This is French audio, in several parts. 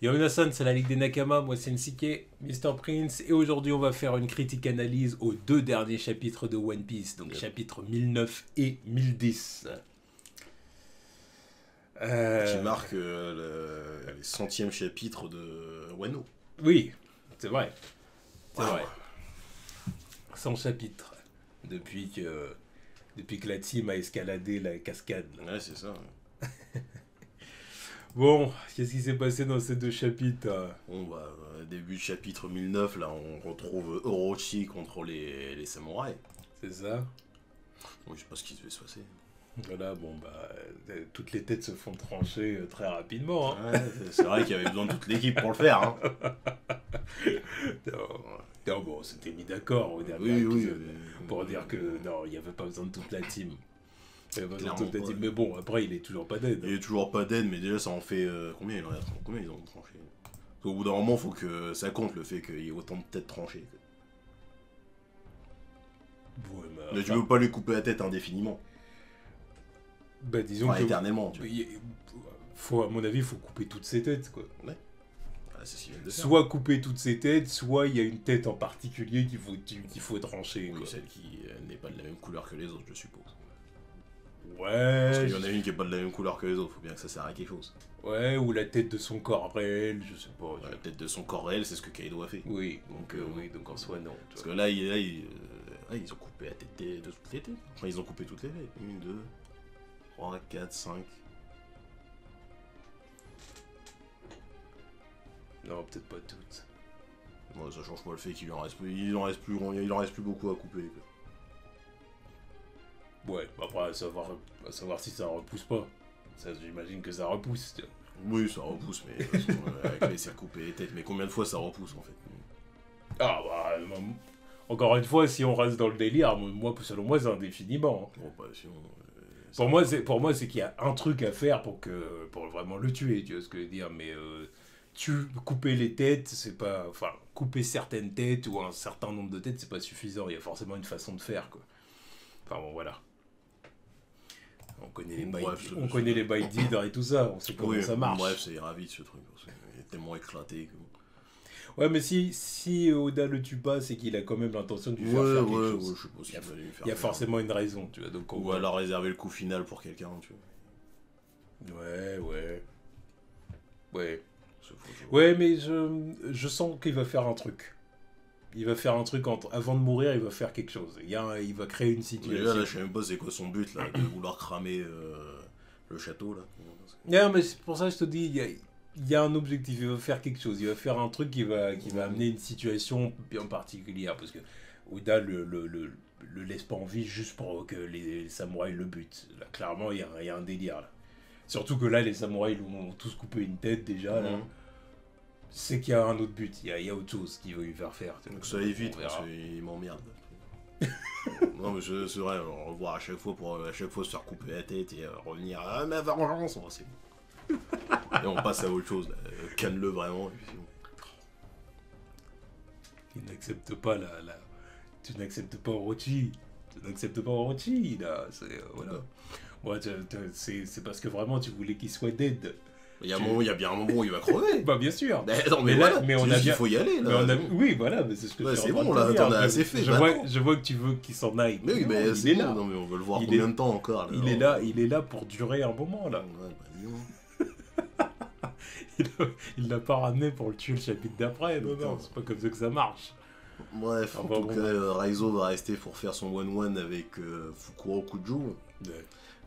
Bienvenue c'est la Ligue des Nakama, moi c'est Nsike, Mr. Prince, et aujourd'hui on va faire une critique-analyse aux deux derniers chapitres de One Piece, donc chapitres 1009 et 1010. Qui marque les centièmes chapitres de Wano. Oui, c'est vrai. C'est vrai. 100 chapitres depuis que la team a escaladé la cascade. Ouais, c'est ça. Bon, qu'est-ce qui s'est passé dans ces deux chapitres? Bon, bah, début de chapitre 1009, là, on retrouve Orochi contre les samouraïs. C'est ça. Bon, je sais pas ce qui devait se passer. Voilà, bon, bah, toutes les têtes se font trancher très rapidement. Hein. Ouais, c'est vrai qu'il y avait besoin de toute l'équipe pour le faire. Hein. Non, bon, c'était mis d'accord au dernier épisode pour dire que non, il n'y avait pas besoin de toute la team. Il n'y avait pas besoin de toute la team, mais bon, après, il est toujours pas dead. Il est toujours pas dead, mais déjà, ça en fait... combien ils ont tranché? Au bout d'un moment, il faut que ça compte le fait qu'il y ait autant de têtes tranchées. Ouais, mais tu veux pas les couper la tête indéfiniment. Bah, disons que... éternellement, tu vois. À mon avis, il faut couper toutes ces têtes, quoi. Ouais. Ah, c'est ce qu'il vient de faire. Soit couper toutes ces têtes, soit il y a une tête en particulier qu'il faut trancher. Oui, quoi. celle qui n'est pas de la même couleur que les autres, je suppose. Ouais. Parce qu'il y en a une qui est pas de la même couleur que les autres, faut bien que ça sert à quelque chose. Ouais, ou la tête de son corps réel, je sais pas. La tête de son corps réel, c'est ce que Kaido a fait. Oui, donc en soi, non. Parce que là, ils ont coupé la tête de toutes les têtes. Enfin, ils ont coupé toutes les têtes. 1, 2, 3, 4, 5. Non, peut-être pas toutes. Bon, ça change pas le fait qu'il en reste plus beaucoup à couper. Ouais, après, à savoir si ça repousse pas. Ça, j'imagine que ça repousse. Oui, ça repousse, mais avec laisser couper les têtes. Mais combien de fois ça repousse en fait? Ah bah, encore une fois, si on reste dans le délire, selon moi, c'est indéfiniment. Bon, bah, sinon, pour moi, c'est qu'il y a un truc à faire pour vraiment le tuer, tu vois ce que je veux dire. Mais couper les têtes, c'est pas... Enfin, couper certaines têtes ou un certain nombre de têtes, c'est pas suffisant. Il y a forcément une façon de faire, quoi. Enfin bon, voilà. On connaît les bails d'hydre et tout ça, on sait comment ça marche. Bref, c'est ravi ce truc. Il est tellement éclaté que... Ouais, mais si Oda le tue pas, c'est qu'il a quand même l'intention de lui faire quelque chose. Ouais, je sais pas s'il va lui faire. Il y a forcément une raison, tu vois. Donc ou alors réserver le coup final pour quelqu'un, tu vois. Ouais, mais je sens qu'il va faire un truc. Il va faire un truc avant de mourir, il va faire quelque chose. Il va créer une situation. Là, je sais même pas c'est quoi son but, là, de vouloir cramer le château, là. Non, mais c'est pour ça que je te dis, il y a un objectif, il va faire quelque chose. Il va faire un truc qui va amener une situation bien particulière. Parce que Oda le laisse pas en vie juste pour que les samouraïs le butent. Là, clairement, il y a un délire, là. Surtout que là, les samouraïs lui ont tous coupé une tête, déjà, là. C'est qu'il y a un autre but, il y a autre chose qu'il veut lui faire faire. Donc ça évite, parce qu'il m'emmerde. Non mais c'est vrai, on revoir à chaque fois se faire couper la tête et revenir à ma vengeance, c'est bon. Et on passe à autre chose, canne-le vraiment. Il n'accepte pas Tu n'acceptes pas Orochi. Là, voilà. Ouais, c'est parce que vraiment tu voulais qu'il soit dead. Il y a bien un moment où il va crever. Bah bien sûr. Non, mais voilà, il faut y aller là. Oui, voilà, mais c'est ce que je c'est bon là, t'en as assez fait. Je vois que tu veux qu'il s'en aille. Mais oui, mais c'est là. Non mais on veut le voir combien de temps encore là. Il est là pour durer un moment là. Il l'a pas ramené pour le tuer le chapitre d'après. Non, c'est pas comme ça que ça marche. Bref, en tout cas, Raizo va rester pour faire son 1-1 avec Fukuro Kuju.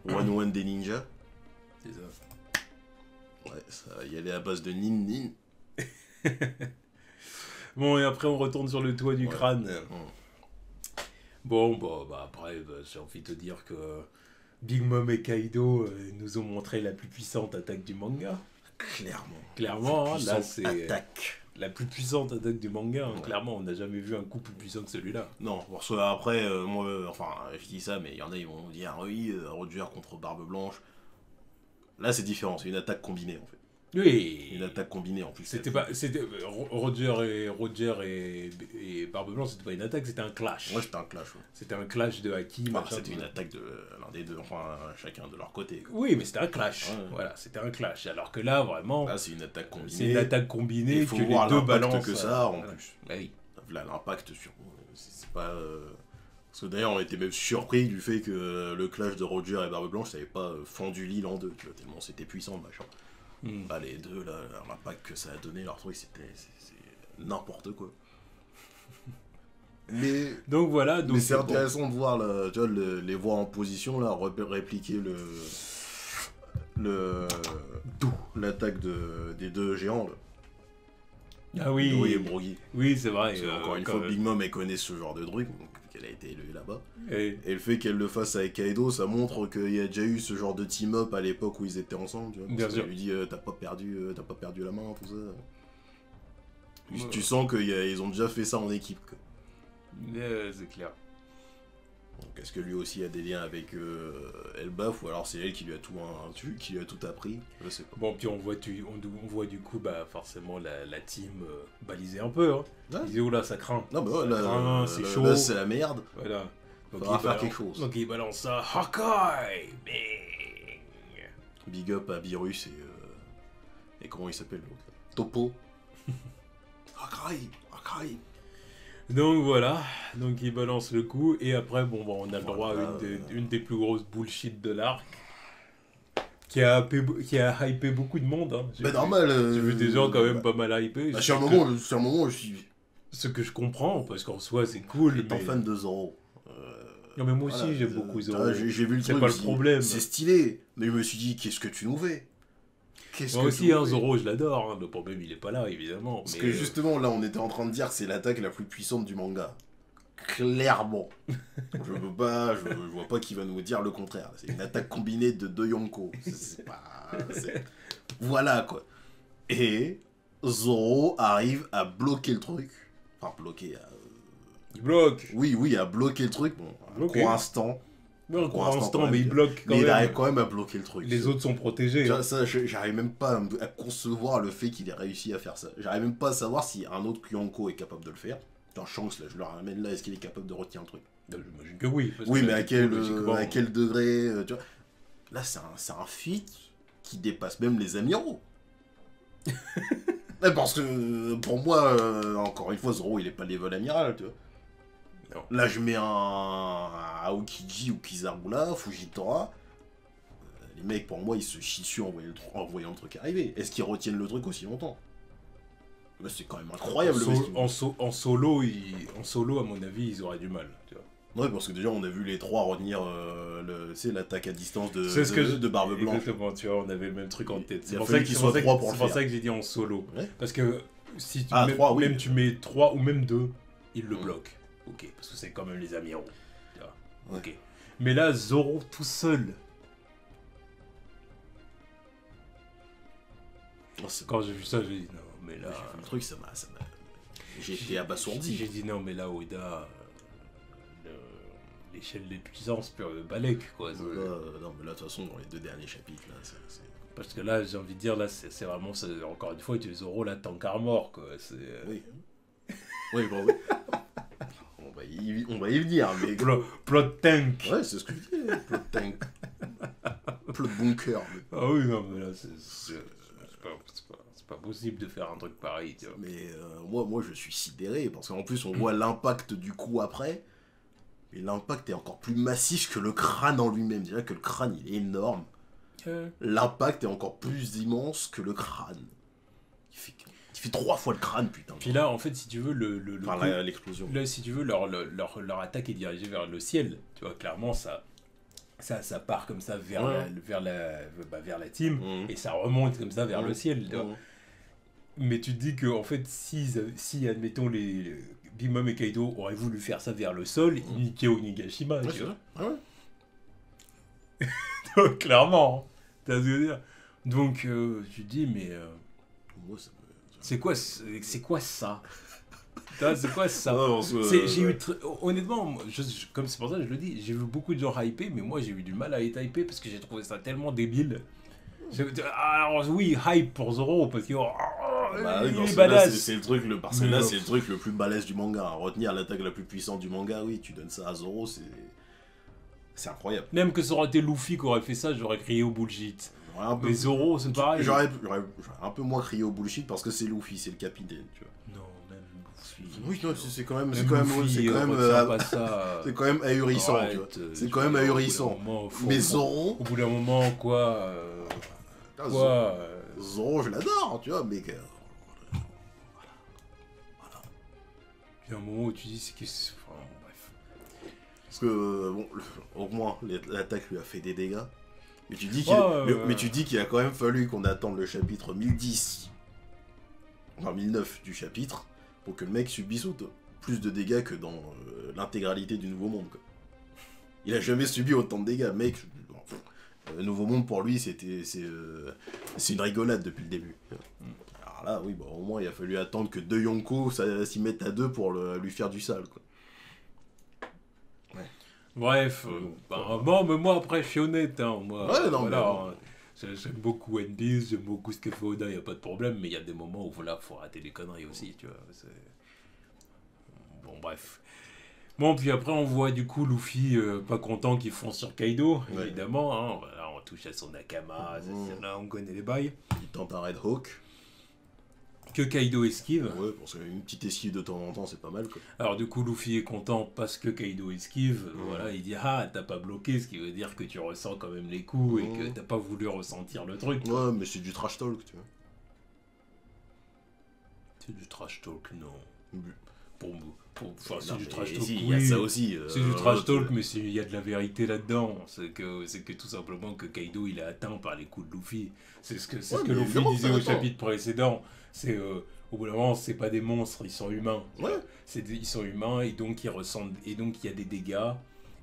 1-1 des ninjas. C'est ça. Ouais, ça va y aller à base de nin. Bon, et après on retourne sur le toit du crâne. Bon, après, j'ai envie de te dire que Big Mom et Kaido nous ont montré la plus puissante attaque du manga. Clairement, hein, là c'est la plus puissante attaque du manga. Hein. Clairement, on n'a jamais vu un coup plus puissant que celui-là. Non, parce que après, moi, je dis ça, mais il y en a, ils vont dire oui, Roger contre Barbe Blanche. Là, c'est différent, c'est une attaque combinée en fait. Oui. Une attaque combinée en plus. C'était pas, c'était Roger et Barbe Blanche, c'était pas une attaque, c'était un clash. Ouais, c'était un clash. Ouais. C'était un clash de Haki. Bah, machin, c'était tout une ça. attaque de l'un des deux, enfin chacun de leur côté. Quoi. Oui, mais c'était un clash. Ouais. Voilà, c'était un clash. Alors que là, vraiment, Là, c'est une attaque combinée. c'est une attaque Et combinée il faut que voir les deux l'impact balancent. que ça a en voilà. plus. Bah oui. Là, l'impact sur. C'est pas. Parce que d'ailleurs, on était même surpris du fait que le clash de Roger et Barbe Blanche, ça n'avait pas fendu l'île en deux, tu vois, tellement c'était puissant, machin. Bah, les deux, là, l'impact que ça a donné, leur truc, c'est n'importe quoi. Mais, Donc voilà. Donc, mais c'est bon. intéressant de voir là, tu vois, les voir en position, là, répliquer l'attaque des deux géants, là. Ah oui. Louis et Broggy. Oui, c'est vrai. Parce que, encore une fois, Big Mom, elle connaît ce genre de truc, donc qu'elle a été élevée là-bas. Et- Et le fait qu'elle le fasse avec Kaido, ça montre qu'il y a déjà eu ce genre de team-up à l'époque où ils étaient ensemble, tu vois. Bien Parce sûr. qu'elle lui dit t'as pas perdu la main, tout ça. Ouais. Tu sens qu'ils ont déjà fait ça en équipe. Quoi. C'est clair. Donc est-ce que lui aussi a des liens avec Elbaf ou alors c'est elle qui lui a tout appris? Je sais pas. Bon, puis on voit du coup, bah, forcément, la team baliser un peu. Hein. Ouais. Ils disent, oh là, ça craint. Non bah Ça là, craint, c'est chaud. là, c'est la merde. Voilà. Donc, Faudra il faire balance- quelque chose. Donc il balance ça. Hawkeye! Bang! Big up à Virus et comment il s'appelle l'autre là Topo. Akai. Donc voilà, donc il balance le coup et après bon on a le droit à Voilà, une des plus grosses bullshit de l'arc qui a hypé beaucoup de monde. Hein. Bah normal. J'ai vu des gens quand même pas mal hypés. Bah, sur un moment, je suis Ce que je comprends parce qu'en soi c'est cool. étant Mais... fan de Zoro. Non mais moi aussi Voilà, j'aime beaucoup Zoro. Ah, j'ai vu le C'est truc. pas je le me suis dit, problème. C'est stylé, mais je me suis dit qu'est-ce que tu nous fais? Moi aussi hein, Zoro je l'adore. Hein. Le problème il est pas là évidemment. Parce mais, que justement là on était en train de dire que c'est l'attaque la plus puissante du manga. Clairement. je vois pas qui va nous dire le contraire. C'est une attaque combinée de deux Yonko. C'est pas. Voilà quoi. Et Zoro arrive à bloquer le truc. Enfin bloquer. il bloque. Oui, à bloquer le truc. Bon, un Bloquer. court instant. Non, Pour pour l'instant, l'instant quand mais même. il bloque quand Mais il même. arrive quand même à bloquer le truc. Les autres sont protégés. Tu vois, Hein. ça, j'arrive même pas à concevoir le fait qu'il ait réussi à faire ça. J'arrive même pas à savoir si un autre Kyonko est capable de le faire. Dans Shanks, là, je le ramène là, est-ce qu'il est capable de retenir le truc? J'imagine que oui. parce Oui, que mais logiquement, à quel degré tu vois. Là, c'est un feat qui dépasse même les amiraux. Parce que pour moi, encore une fois, Zoro, il est pas level amiral, tu vois. Non. Là, je mets un Aokiji ou Kizaru là, Fujitora. Les mecs, pour moi, ils se chient dessus en voyant le truc arriver. Est-ce qu'ils retiennent le truc aussi longtemps? Bah, c'est quand même incroyable. En solo, en solo, à mon avis, ils auraient du mal. Tu vois. Ouais, parce que déjà, on a vu les trois retenir l'attaque à distance C'est ce que de Barbe Blanche. Exactement, tu vois, on avait le même truc en tête. Il a fallu qu'ils soient trois pour le C'est pour faire. ça que j'ai dit en solo. Ouais. Parce que si tu trois, oui. même tu mets 3 ou même 2, ils le Mm. bloquent. Ok, parce que c'est quand même les amiraux. Tu vois. Ouais. Ok. Mais là, Zoro tout seul. Oh, c'est- Quand j'ai vu ça, j'ai dit non, mais là. J'ai vu le truc, ça m'a. J'ai été abasourdi. J'ai dit non, mais là, Oda, l'échelle des puissances, balèque, quoi. Non, mais là, de toute façon, dans les deux derniers chapitres, là, c'est. Parce que là, j'ai envie de dire, là, c'est vraiment, encore une fois, tu es Zoro, là, tank armor, quoi. Oui. Oui, bon, oui. On va y venir, mais. Plot tank. Ouais, c'est ce que je dis, plot tank. Plot bunker. Mais, Ah oui, non, mais là, c'est pas possible de faire un truc pareil, tu vois. mais moi, je suis sidéré, parce qu'en plus, on voit l'impact du coup après. Et l'impact est encore plus massif que le crâne en lui-même. Déjà que le crâne, il est énorme. L'impact est encore plus immense que le crâne. Il fait 3 fois le crâne, putain. Puis là, en fait, si tu veux, Enfin, l'explosion. là, si tu veux, leur attaque est dirigée vers le ciel. Tu vois, clairement, ça part comme ça vers, vers la team, et ça remonte comme ça vers le ciel. Tu vois. Mais tu te dis que, en fait, si admettons, les Big Mom et Kaido auraient voulu faire ça vers le sol, ils niquaient Onigashima. Ouais, tu c'est vois. vrai. Ah ouais. Donc, clairement, t'as ce que je veux dire. Donc, tu te dis, mais Moi, ça c'est quoi ça Putain, c'est quoi ça Non, J'ai eu honnêtement, comme c'est pour ça que je le dis, j'ai vu beaucoup de gens hyper, mais moi j'ai eu du mal à être hypé parce que j'ai trouvé ça tellement débile. Alors oui, hype pour Zoro, parce que Bah oui, il dans est ce cas-là, badass. c'est le truc, là, c'est le truc le plus balèze du manga. Retenir l'attaque la plus puissante du manga, oui, tu donnes ça à Zoro, c'est incroyable. Même que ça aurait été Luffy qui aurait fait ça, j'aurais crié au bullshit. Mais Zoro, c'est pareil. J'aurais un peu moins crié au bullshit parce que c'est Luffy, c'est le capitaine, tu vois. Non, même Luffy. Oui, non, c'est quand même, Même Luffy, retient pas ça. c'est quand même ahurissant, tu Arrête, vois. C'est quand même ahurissant. Mais Zoro, Au bout d'un moment, quoi. Zoro, Zoro, je l'adore, tu vois, mais Il y a un moment où tu dis, c'est que. Enfin, bref. parce que bon, au moins l'attaque lui a fait des dégâts. Mais tu dis mais tu dis qu'il a quand même fallu qu'on attende le chapitre 1010, enfin 1009 du chapitre, pour que le mec subisse plus de dégâts que dans l'intégralité du Nouveau Monde, quoi. Il a jamais subi autant de dégâts, mec. Le Nouveau Monde pour lui c'est une rigolade depuis le début. Alors là oui, bon, au moins il a fallu attendre que deux Yonko s'y mettent à deux pour lui faire du sale, quoi. Bref, bon, mais moi après je suis honnête, hein, moi, Ouais, non, voilà, j'aime beaucoup One Piece, j'aime beaucoup ce que fait Oda, y a pas de problème, mais il y a des moments où voilà, faut arrêter les conneries aussi, tu vois, bon bref. Bon, puis après on voit du coup Luffy pas content qu'ils font sur Kaido, Ouais. évidemment, hein, voilà, on touche à son Nakama, là on connaît les bails, Il tente un Red Hawk. que Kaido esquive. Ouais, parce qu'une petite esquive de temps en temps, c'est pas mal, quoi. Alors du coup Luffy est content parce que Kaido esquive, voilà, il dit ah t'as pas bloqué, ce qui veut dire que tu ressens quand même les coups et que t'as pas voulu ressentir le truc. Ouais, mais c'est du trash talk, tu vois. C'est du trash talk, non. Oui. Enfin, c'est Non, du mais trash talk, si, il oui. y a ça aussi. C'est du trash talk, mais il y a de la vérité là-dedans. C'est que tout simplement que Kaido il est atteint par les coups de Luffy. C'est ce que mais Luffy évidemment, disait au attends. chapitre précédent. C'est au bout d'un moment, c'est pas des monstres, ils sont humains. Ouais. Ils sont humains et donc ils ressentent et donc il y a des dégâts.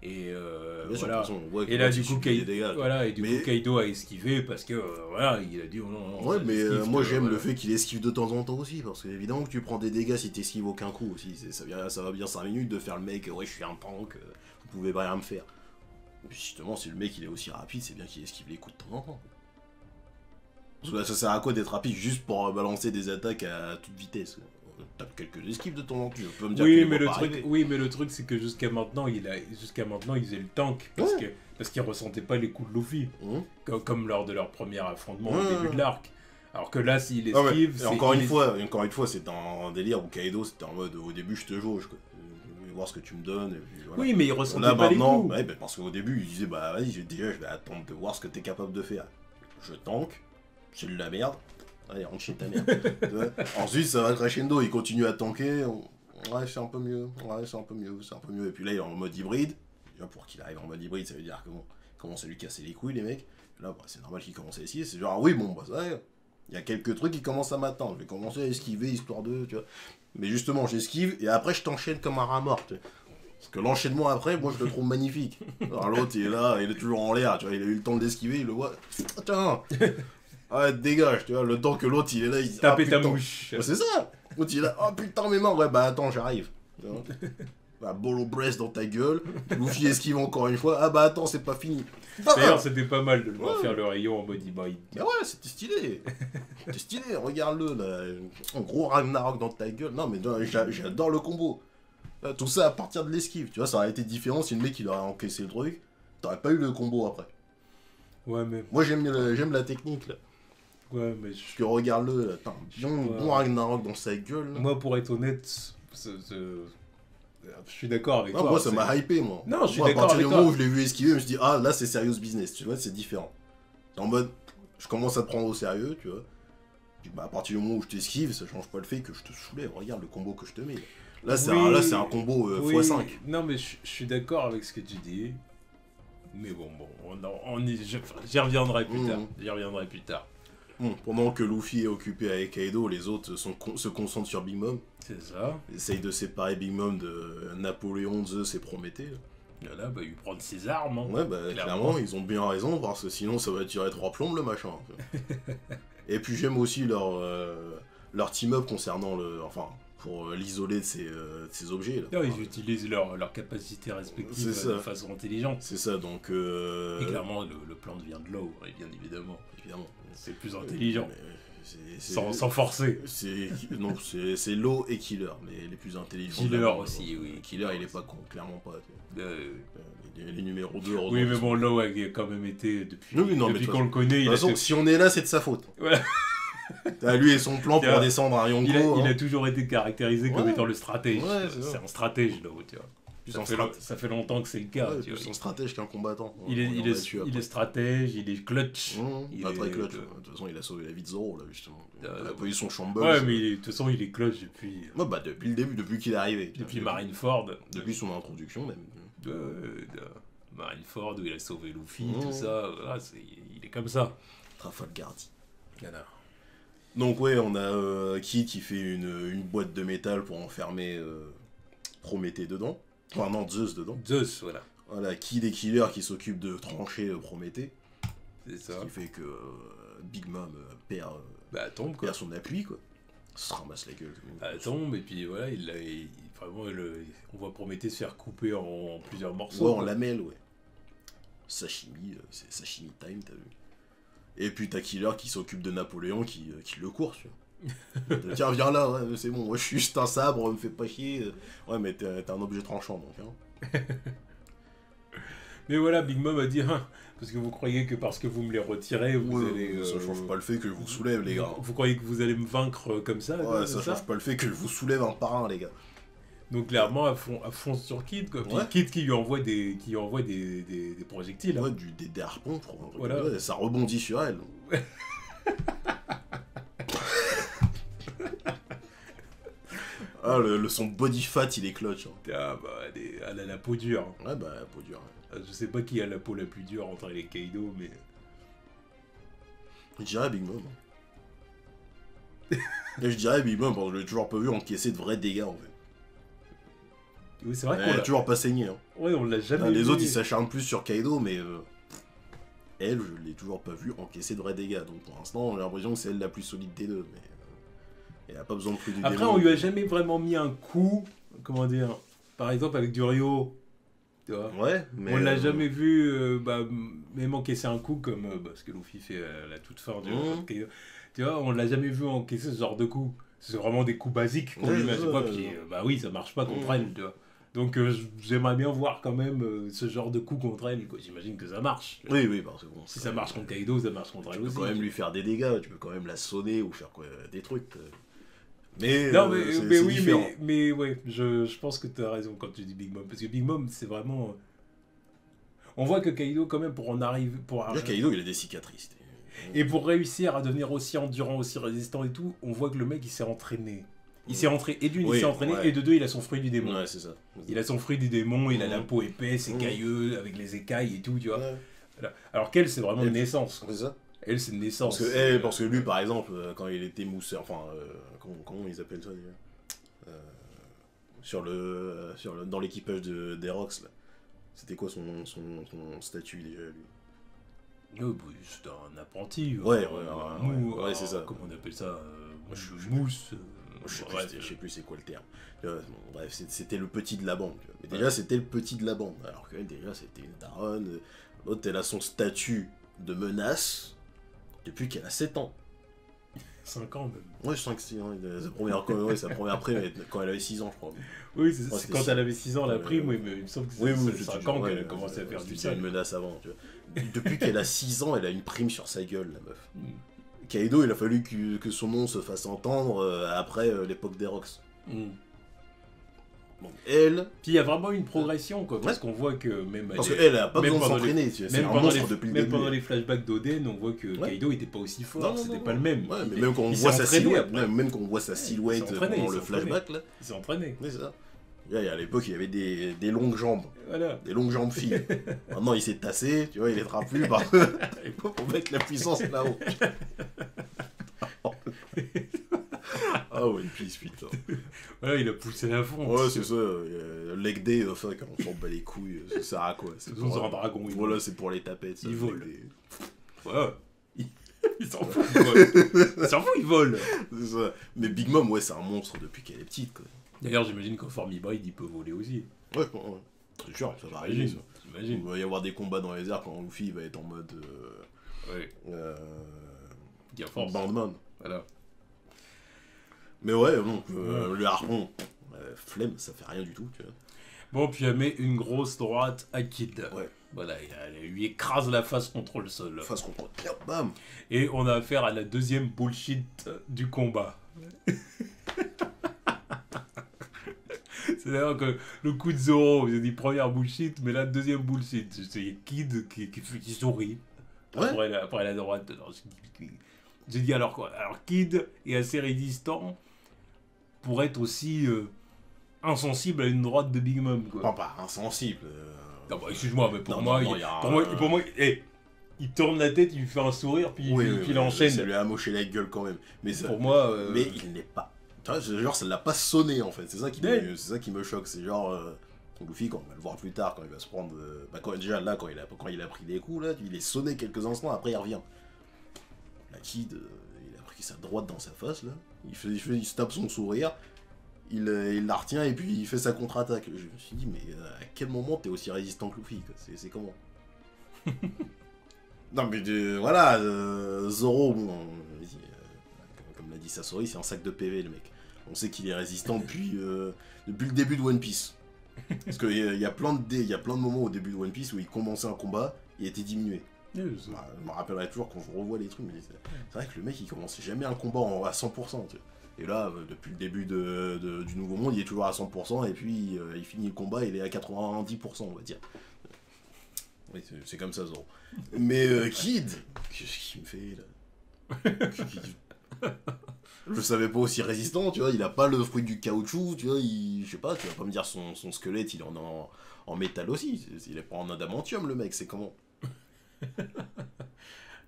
Et Bien sûr, voilà. de toute façon, on voit que Et là, quand du il coup, subit des dégâts, voilà, et du Mais- coup, Kaido a esquivé parce que, voilà, il a dit, oh non, non. Ouais, ça mais esquive moi que, j'aime le voilà. fait qu'il esquive de temps en temps aussi, parce que évidemment que tu prends des dégâts si t'esquives aucun coup aussi. Ça va bien 5 minutes de faire le mec, ouais, je suis un tank, vous pouvez pas rien me faire. Et puis justement, si le mec il est aussi rapide, c'est bien qu'il esquive les coups de temps en temps. Parce que là, ça sert à quoi d'être rapide juste pour balancer des attaques à toute vitesse? T'as quelques esquives de temps en temps, tu peux me dire Oui, qu'il mais va le pas truc, arriver. oui, mais le truc, c'est que jusqu'à maintenant, il faisait le tank parce qu'il ressentait pas les coups de Luffy, Hum. comme lors de leur premier affrontement au Ouais. début de l'arc. Alors que là, s'il Ah ouais, esquive, et encore une fois, c'est un délire où Kaido c'était en mode au début je te jauge, quoi. Je vais voir ce que tu me donnes. Et puis, voilà. Oui, mais il ressentait Là pas les maintenant, coups. ouais, bah, parce qu'au début il disait bah vas-y, déjà je vais attendre de voir ce que t'es capable de faire. Je tank, c'est de la merde. Allez, rentre chez ta mère. Tu vois. Ensuite ça va crescendo, il continue à tanker. Ouais, c'est un peu mieux. Ouais, c'est un peu mieux. Et puis là il est en mode hybride. Déjà, pour qu'il arrive en mode hybride, ça veut dire comment commence à lui casser les couilles les mecs. Là bah, c'est normal qu'il commence à essayer. C'est genre ah oui bon bah ça. Il y a quelques trucs qui commencent à m'attendre. Je vais commencer à esquiver histoire de, tu vois. Mais justement, j'esquive et après je t'enchaîne comme un rat mort. Tu vois. Parce que l'enchaînement après, moi je le trouve magnifique. Alors l'autre il est là, il est toujours en l'air, tu vois, il a eu le temps d'esquiver, il le voit. Ah, tiens, ah, dégage, tu vois, le temps que l'autre il est là, il dit Taper ah, ta putain. mouche. Ouais, c'est ça. L'autre il est là, oh putain mes mains, ouais bah attends, j'arrive. Tu vois. Bah, bolo breast dans ta gueule, Luffy esquive encore une fois, ah bah attends, c'est pas fini. D'ailleurs, c'était pas mal de le voir Ouais. faire le rayon en mode hybride. Mais ouais, c'était stylé. C'était stylé, regarde-le là. Un gros Ragnarok dans ta gueule. Non, mais j'adore le combo. Là, tout ça à partir de l'esquive. Tu vois, ça aurait été différent si le mec il aurait encaissé le truc. T'aurais pas eu le combo après. Ouais, mais. Moi j'aime la technique là. Ouais, mais. Parce que regarde-le, là. Attends, bon Ragnarok dans sa gueule. Là. Moi, pour être honnête, je suis d'accord avec Non, toi. moi ça m'a hypé moi. Non, je suis Moi, à d'accord partir du avec moment toi. où je l'ai vu esquiver, je me suis dit, ah là c'est serious business. Tu vois, c'est différent. C'est en mode, je commence à te prendre au sérieux, tu vois. Je dis, bah, à partir du moment où je t'esquive, ça change pas le fait que je te soulève. Regarde le combo que je te mets. Là, c'est Oui, un combo oui, x5. Non, mais je suis d'accord avec ce que tu dis. Mais bon, j'y reviendrai plus Mhm. tard. J'y reviendrai plus tard. Bon, pendant que Luffy est occupé avec Kaido, les autres se concentrent sur Big Mom. C'est ça. Essayent de séparer Big Mom de Napoléon, Zeus et Prométhée. Là. Là, bah, il prend ses armes. Hein. Ouais, bah Clairement. clairement, ils ont bien raison, parce que sinon ça va tirer 3 plombes le machin. Et puis j'aime aussi leur team-up concernant le... Enfin, pour l'isoler de ses objets. Là. Non, ils utilisent leur capacité respective de façon intelligente. C'est ça, donc... Et clairement, le plan vient de l'eau, bien évidemment. C'est plus intelligent. Sans forcer. Non, c'est Law et Killer, mais les plus intelligents. Killer aussi, oui. Killer, il est pas con, clairement pas. Les numéros 2... Oui, mais bon, Law a quand même été, depuis qu'on le connaît... De toute façon, si on est là, c'est de sa faute. Voilà. Lui et son plan pour descendre à Yonko. Il a toujours été caractérisé comme étant le stratège. Ouais, c'est un stratège, Law, tu vois. Ça fait longtemps que c'est le cas. Tu vois. C'est un stratège qu'un combattant. Il est stratège, il est clutch. Pas très clutch. De toute façon, il a sauvé la vie de Zoro, là, justement. Il a pas eu son chambre. Ouais, mais de toute façon, il est clutch depuis... depuis le début, depuis qu'il est arrivé. Depuis Marineford. Depuis son introduction, même. Marineford, où il a sauvé Luffy, tout ça. Il est comme ça. Trafalgardi. Voilà. Donc ouais, on a Kid qui fait une boîte de métal pour enfermer Prométhée dedans. Enfin non, Zeus dedans. Zeus, voilà. Voilà, Kid et Killer qui s'occupent de trancher Prométhée. C'est ça. Ce qui fait que Big Mom perd son appui, quoi. Se ramasse la gueule. Elle tombe, et puis voilà, vraiment, on voit Prométhée se faire couper en plusieurs morceaux. Ouais, en lamelles, ouais. Sashimi, c'est sashimi time, t'as vu. Et puis t'as Killer qui s'occupe de Napoléon qui le court, tu vois. Tiens, viens là, ouais, c'est bon, moi je suis juste un sabre, me fais pas chier. Ouais, mais t'es un objet tranchant, donc. Hein. Mais voilà, Big Mom a dit, parce que vous croyez que parce que vous me les retirez, vous allez... ça change pas le fait que je vous soulève, les gars. Vous croyez que vous allez me vaincre comme ça? Ouais, ça change pas le fait que je vous soulève un par un, les gars. Donc clairement, elle fonce sur Kid, quoi. Puis Kid qui lui envoie des projectiles. Ouais, des harpons, je crois. Voilà. Ouais, ça rebondit sur elle. Son body fat, il est clutch. Hein. Ah bah, elle a la peau dure. Ouais, bah, la peau dure. Ouais. Je sais pas qui a la peau la plus dure entre les Kaido, mais... Je dirais Big Mom. Je dirais Big Mom parce que je l'ai toujours pas vu encaisser de vrais dégâts, en fait. Oui, c'est vrai qu'on l'a toujours pas saigné. Hein. Ouais, on l'a jamais vu. Les autres, ils s'acharnent plus sur Kaido, mais... elle, je l'ai toujours pas vu encaisser de vrais dégâts. Donc pour l'instant, j'ai l'impression que c'est elle la plus solide des deux, mais... elle a pas besoin de plus de Après, on lui a jamais vraiment mis un coup, comment dire, par exemple avec du Ryo, tu vois. Ouais, mais... on l'a jamais vu, même encaisser un coup comme ce que Luffy fait à la toute fin du Kaido. Tu vois, on l'a jamais vu encaisser ce genre de coup. C'est vraiment des coups basiques qu'on lui met à chaque fois, puis oui, ça marche pas contre elle, tu vois. Donc j'aimerais bien voir quand même ce genre de coup contre elle, quoi. J'imagine que ça marche. Oui, parce que bon... Si ça marche contre Kaido, ça marche contre elle aussi. Tu peux quand même lui faire des dégâts, tu peux quand même la sonner ou faire des trucs. Mais, non, mais oui, mais ouais, je pense que tu as raison quand tu dis Big Mom, parce que Big Mom, c'est vraiment... On voit que Kaido, quand même, pour en arriver... Kaido, il a des cicatrices. Et pour réussir à devenir aussi endurant, aussi résistant et tout, on voit que le mec, il s'est entraîné. Il s'est entraîné, et d'une, il s'est entraîné, et de deux, il a son fruit du démon. Ouais, c'est ça. Il a son fruit du démon, il a la peau épaisse, écailleuse, avec les écailles et tout, tu vois. Voilà. Alors qu'elle, c'est vraiment une naissance. C'est ça. Elle, c'est une naissance. Parce que lui, par exemple, quand il était moussé, enfin, comment ils appellent ça déjà dans l'équipage d'Erox, là. C'était quoi son statut déjà, lui? C'était un apprenti. Ouais, c'est ça. Comment on appelle ça mousse. Je sais plus c'est quoi le terme. Bref, c'était le petit de la bande. Mais déjà, c'était le petit de la bande. Alors qu'elle, déjà, c'était une daronne. L'autre, elle a son statut de menace depuis qu'elle a 7 ans. 5 ans même. Ouais, 5-6 ans. Sa première prime, quand elle avait 6 ans, je crois. Oui, c'est quand elle avait 6 ans, la prime, oui, mais il me semble que c'est 5 ans qu'elle a commencé à faire du sale. Une menace avant, tu vois. Depuis qu'elle a 6 ans, elle a une prime sur sa gueule, la meuf. Kaido, il a fallu que son nom se fasse entendre après l'époque d'Erox. Donc elle... Puis il y a vraiment une progression, quoi, parce qu'on voit que même... Parce qu'elle a pas besoin de s'entraîner, c'est un monstre depuis le début. Même pendant les flashbacks d'Oden, on voit que Kaido était pas aussi fort, c'était pas le même. Ouais, mais même quand on voit sa silhouette, pendant le flashback, là... Il s'est entraîné. C'est ça. À l'époque, il avait des longues jambes. Voilà. Des longues jambes filles. Maintenant, il s'est tassé, tu vois, il est trapu pour mettre la puissance là-haut. Ah ouais, Piece, putain. Voilà, il a poussé à fond. Ouais, c'est ça. Leg day, fuck, on s'en bat les couilles. Ça sert à quoi? C'est pour un dragon. Voilà, c'est pour les tapettes. Il vole. Ouais. Il s'en fout, il vole. Il s'en fout, il vole. C'est ça. Mais Big Mom, ouais, c'est un monstre depuis qu'elle est petite, quoi. D'ailleurs, j'imagine qu'en forme hybride, il peut voler aussi. Ouais, c'est sûr, ça va arriver, ça. J'imagine. Il va y avoir des combats dans les airs quand Luffy va être en mode... Ouais. Dire force. Bandman. Voilà. Mais ouais, donc, le harpon, flemme, ça fait rien du tout, tu vois. Bon, puis elle met une grosse droite à Kid. Ouais. Voilà, elle lui écrase la face contre le sol. Face contre... Bam. Et on a affaire à la deuxième bullshit du combat. C'est d'ailleurs que le coup de Zoro, j'ai dit première bullshit, mais la deuxième bullshit, c'est Kid qui sourit. Ouais. Après la droite. J'ai dit alors quoi? Alors Kid est assez résistant pour être aussi insensible à une droite de Big Mom, quoi. Pas insensible. Non, bah, excuse-moi, mais pour Non, moi, non, pour moi, il tourne la tête, il lui fait un sourire, puis il enchaîne. Ça lui a moché la gueule quand même. Mais ça, Pour moi, mais il n'est pas. Tu vois, genre, ça l'a pas sonné en fait. C'est ça qui me choque. C'est genre. Luffy, quand on va le voir plus tard, quand il va se prendre. Déjà là, quand il a pris des coups, là, il est sonné quelques instants, après il revient. La Kid, il a pris sa droite dans sa face, là. Il se tape son sourire. Il la retient et puis il fait sa contre-attaque. Je me suis dit, mais à quel moment t'es aussi résistant que Luffy, quoi? C'est comment? Non, mais voilà, Zoro, bon, comme l'a dit Sasori, c'est un sac de PV, le mec. On sait qu'il est résistant depuis le début de One Piece. Parce qu'il y a plein de moments au début de One Piece où il commençait un combat, il était diminué. Je me rappellerai toujours quand je revois les trucs, mais c'est vrai que le mec il commençait jamais un combat à 100%. Tu vois. Et là, depuis le début du Nouveau Monde, il est toujours à 100%, et puis il finit le combat, il est à 90%, on va dire. Oui, c'est comme ça, Zoro. Mais Kid, qu'est-ce qu'il me fait là? Je savais pas aussi résistant, tu vois, il a pas le fruit du caoutchouc, tu vois, je sais pas, tu vas pas me dire son squelette, il est en métal aussi, il est pas en adamantium le mec, c'est comment?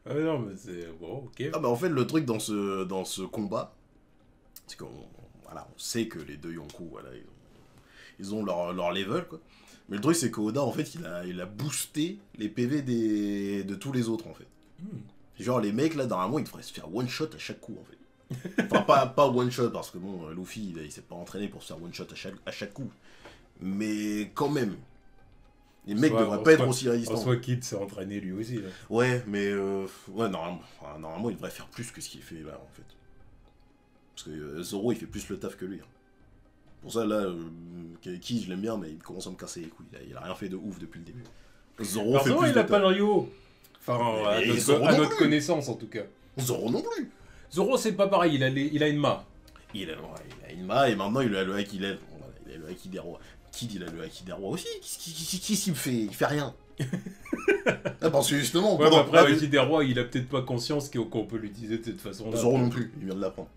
Ah non, mais c'est... Bon, ok. Ah bah en fait, le truc dans ce combat, c'est qu'on voilà, on sait que les deux Yonkou, voilà, ils ont leur level, quoi. Mais le truc, c'est qu'Oda, en fait, il a boosté les PV de tous les autres, en fait. Genre, les mecs, là, normalement, ils devraient se faire one-shot à chaque coup, en fait. Enfin, pas one-shot, parce que, bon, Luffy, il s'est pas entraîné pour se faire one-shot à chaque coup. Mais quand même, les mecs devraient pas être aussi résistants. En soi, Kid s'est entraîné lui aussi, là. Ouais, mais... ouais, normalement, il devrait faire plus que ce qu'il fait, là, en fait. Parce que Zoro, il fait plus le taf que lui, hein. Pour ça, là, Kid, je l'aime bien, mais il commence à me casser les couilles. Il a rien fait de ouf depuis le début. Zoro fait plus il de a pas taf. le Ryo. Enfin, à notre connaissance, en tout cas. Zoro non plus. Zoro, c'est pas pareil, il a une main. Il a une main, et maintenant, il a le haki d'aile. Voilà, il a le haki des rois. Kid, il a le haki des rois aussi. Qu'est-ce qu'il me fait? Il fait rien. Ah, parce que justement... Ouais, mais après, le haki des rois, il a peut-être pas conscience qu'on peut l'utiliser de cette façon-là. Zoro non plus, il vient de l'apprendre.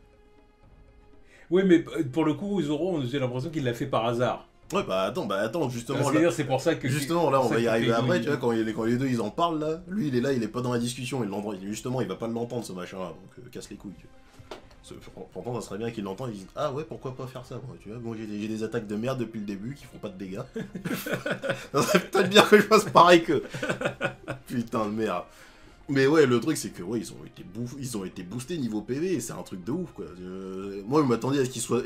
Oui, mais pour le coup, Zoro, j'ai l'impression qu'il l'a fait par hasard. Ouais, bah attends, justement... C'est pour ça que... Justement, là, on va y arriver après, tu vois, quand les deux, ils en parlent, là, lui, il est là, il est pas dans la discussion, justement, il va pas l'entendre, ce machin-là, donc casse les couilles, tu vois. Pourtant, ça serait bien qu'il l'entende, il dit « Ah ouais, pourquoi pas faire ça, moi, tu vois, bon, j'ai des attaques de merde depuis le début qui font pas de dégâts. Ça serait peut-être bien que je fasse pareil que... Putain de merde. » Mais ouais, le truc, c'est que, ouais, ils ont été boostés niveau PV, et c'est un truc de ouf, quoi. Moi, je m'attendais à ce qu'ils soient...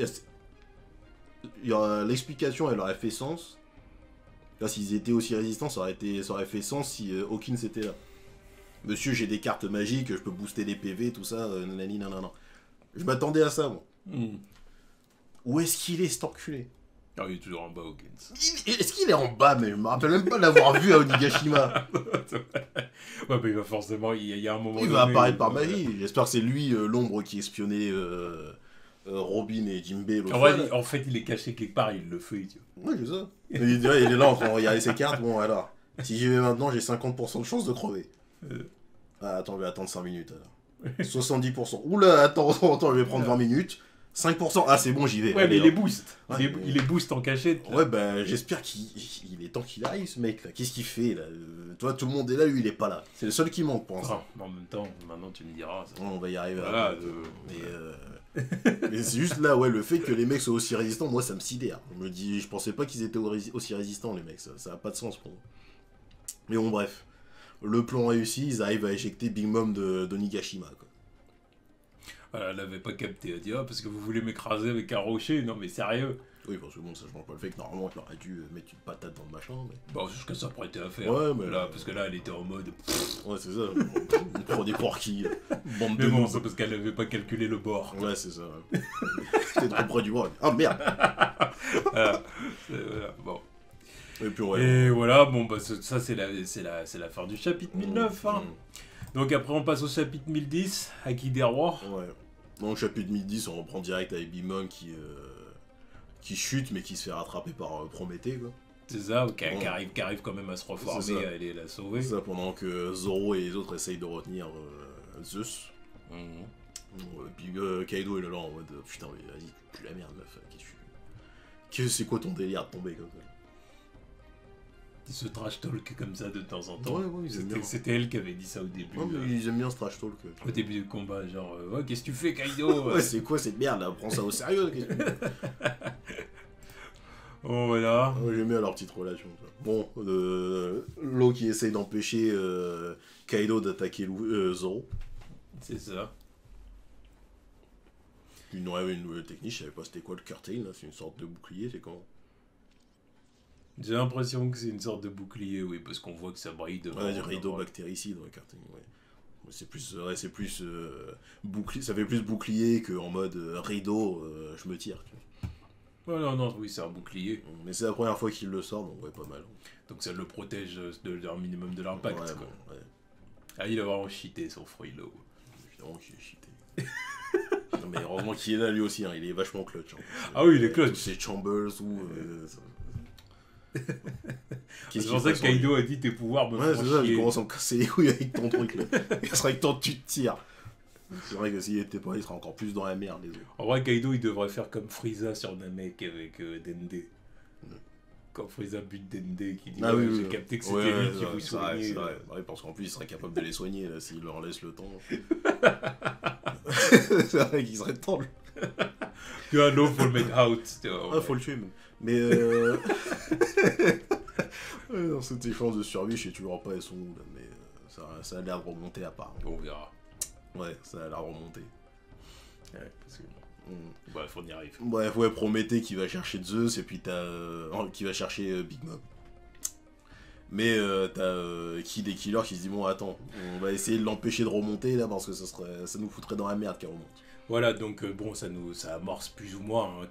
L'explication, elle aurait fait sens. Là, s'ils étaient aussi résistants, ça aurait fait sens si Hawkins était là. Monsieur, j'ai des cartes magiques, je peux booster les PV, tout ça, nanani, nanana. Je m'attendais à ça, moi. Où est-ce qu'il est, cet enculé? Ah, il est toujours en bas, Hawkins. Est-ce qu'il est en bas, mais je me rappelle même pas l'avoir vu à Onigashima. Ouais, mais il va forcément, il y a un moment... Il va apparaître par magie. J'espère que c'est lui, l'ombre qui espionnait Robin et Jinbei. En fait, il est caché quelque part, il le feuille, tu vois. Ouais, c'est ça. Il est là en train de regarder ses cartes. Bon, alors, si j'y vais maintenant, j'ai 50% de chance de crever. Ah, attends, je vais attendre 5 minutes, alors. 70%. Oula, attends, je vais prendre 20 minutes. 5%, ah c'est bon, j'y vais. Ouais, allez, mais il est boost. Ouais, il est boost en cachette. Ouais, bah j'espère qu'il est temps qu'il arrive, ce mec là. Qu'est-ce qu'il fait là? Toi, tout le monde est là, lui il est pas là. C'est le seul qui manque pour l'instant. En même temps, maintenant tu me diras. Ça... On va y arriver. Voilà, mais c'est juste là, ouais, le fait que les mecs soient aussi résistants, moi ça me sidère. Je pensais pas qu'ils étaient aussi résistants, les mecs. Ça a pas de sens pour moi. Mais bon, bref. le plan réussi, ils arrivent à éjecter Big Mom de Nigashima, quoi. Voilà, elle n'avait pas capté. Elle dit ah, parce que vous voulez m'écraser avec un rocher. Non, mais sérieux. Oui, parce que bon, ça change pas le fait que normalement, il aurait dû mettre une patate dans le machin. Mais... Bon, c'est ce que ça prêtait à faire. Ouais, mais là, parce que là, elle était en mode. Ouais, c'est ça. On prend des pour qui bande Mais de bon, noobs. c'est parce qu'elle n'avait pas calculé le bord. Ouais, c'est ça. Ouais. J'étais trop près du bord. Ah merde. Voilà. Voilà, bon. Et puis ouais. Et voilà, bon, bah, ça, c'est la fin du chapitre 1009. Hein. Donc après, on passe au chapitre 1010, Aki des Rois. Ouais. Dans le chapitre 1010, on reprend direct avec Big Mom qui chute, mais qui se fait rattraper par Prométhée, quoi. C'est ça, qui arrive quand même à se reformer, à aller la sauver. C'est ça, pendant que Zoro et les autres essayent de retenir Zeus. Puis Kaido est là en mode putain, mais vas-y, tu pues la merde, meuf. C'est quoi ton délire de tomber comme ça? Ils se trash talk comme ça de temps en temps. Ouais, ils aiment bien. C'était elle qui avait dit ça au début. Ouais, mais ils aiment bien ce trash talk. Au début du combat, genre, ouais, qu'est-ce que tu fais, Kaido? Ouais, c'est quoi cette merde là? Prends ça au sérieux. Bon, voilà. Ouais, j'aime bien leur petite relation. Ça. Bon, Law qui essaye d'empêcher Kaido d'attaquer Zoro. C'est ça. Puis ils ont une nouvelle technique, je savais pas c'était quoi le curtain, là, c'est une sorte de bouclier, c'est comment? J'ai l'impression que c'est une sorte de bouclier, oui, parce qu'on voit que ça brille devant. Ouais, rideau bactéricide dans le curtain, ouais. C'est plus, bouclier, ça fait plus bouclier qu'en mode rideau, je me tire. Ouais, non, oui, c'est un bouclier. Mais c'est la première fois qu'il le sort, donc ouais, pas mal. Donc ça le protège d'un minimum de l'impact, ouais, quoi. Bon, ouais. Ah, il a vraiment cheaté son Frilo. Évidemment qu'il est cheaté. Non, mais heureusement qu'il est là lui aussi, hein, il est vachement clutch. Hein. Ah oui, il est clutch. C'est Chambers ou... C'est pour ça que Kaido a dit tes pouvoirs me font c'est ça, chier. je commence à me casser les couilles avec ton truc là. Ce serait que tant tu te tires. C'est vrai que s'il était pas, il serait encore plus dans la merde les autres. En vrai, Kaido il devrait faire comme Frieza sur Namek avec Dende. Quand Frieza bute Dende qui dit j'ai capté que c'était lui qui vous soignait. C'est vrai, parce qu'en plus il serait capable de les soigner là, s'il leur laisse le temps. C'est vrai qu'il serait temps. Tu vois, l'eau faut le make out. Ah, faut le tuer même. Mais dans cette échange de survie, je sais toujours pas elles sont où là, mais ça a l'air de remonter à part. On verra. Ouais, ça a l'air de remonter. Ouais, parce que... Bref, on y arrive. Bref, ouais, Prométhée qui va chercher Zeus et puis t'as... qui va chercher Big Mom. Mais t'as Kid et Killer qui se dit bon attends, on va essayer de l'empêcher de remonter là parce que ça nous foutrait dans la merde qu'elle remonte. Voilà, donc bon, ça amorce plus ou moins un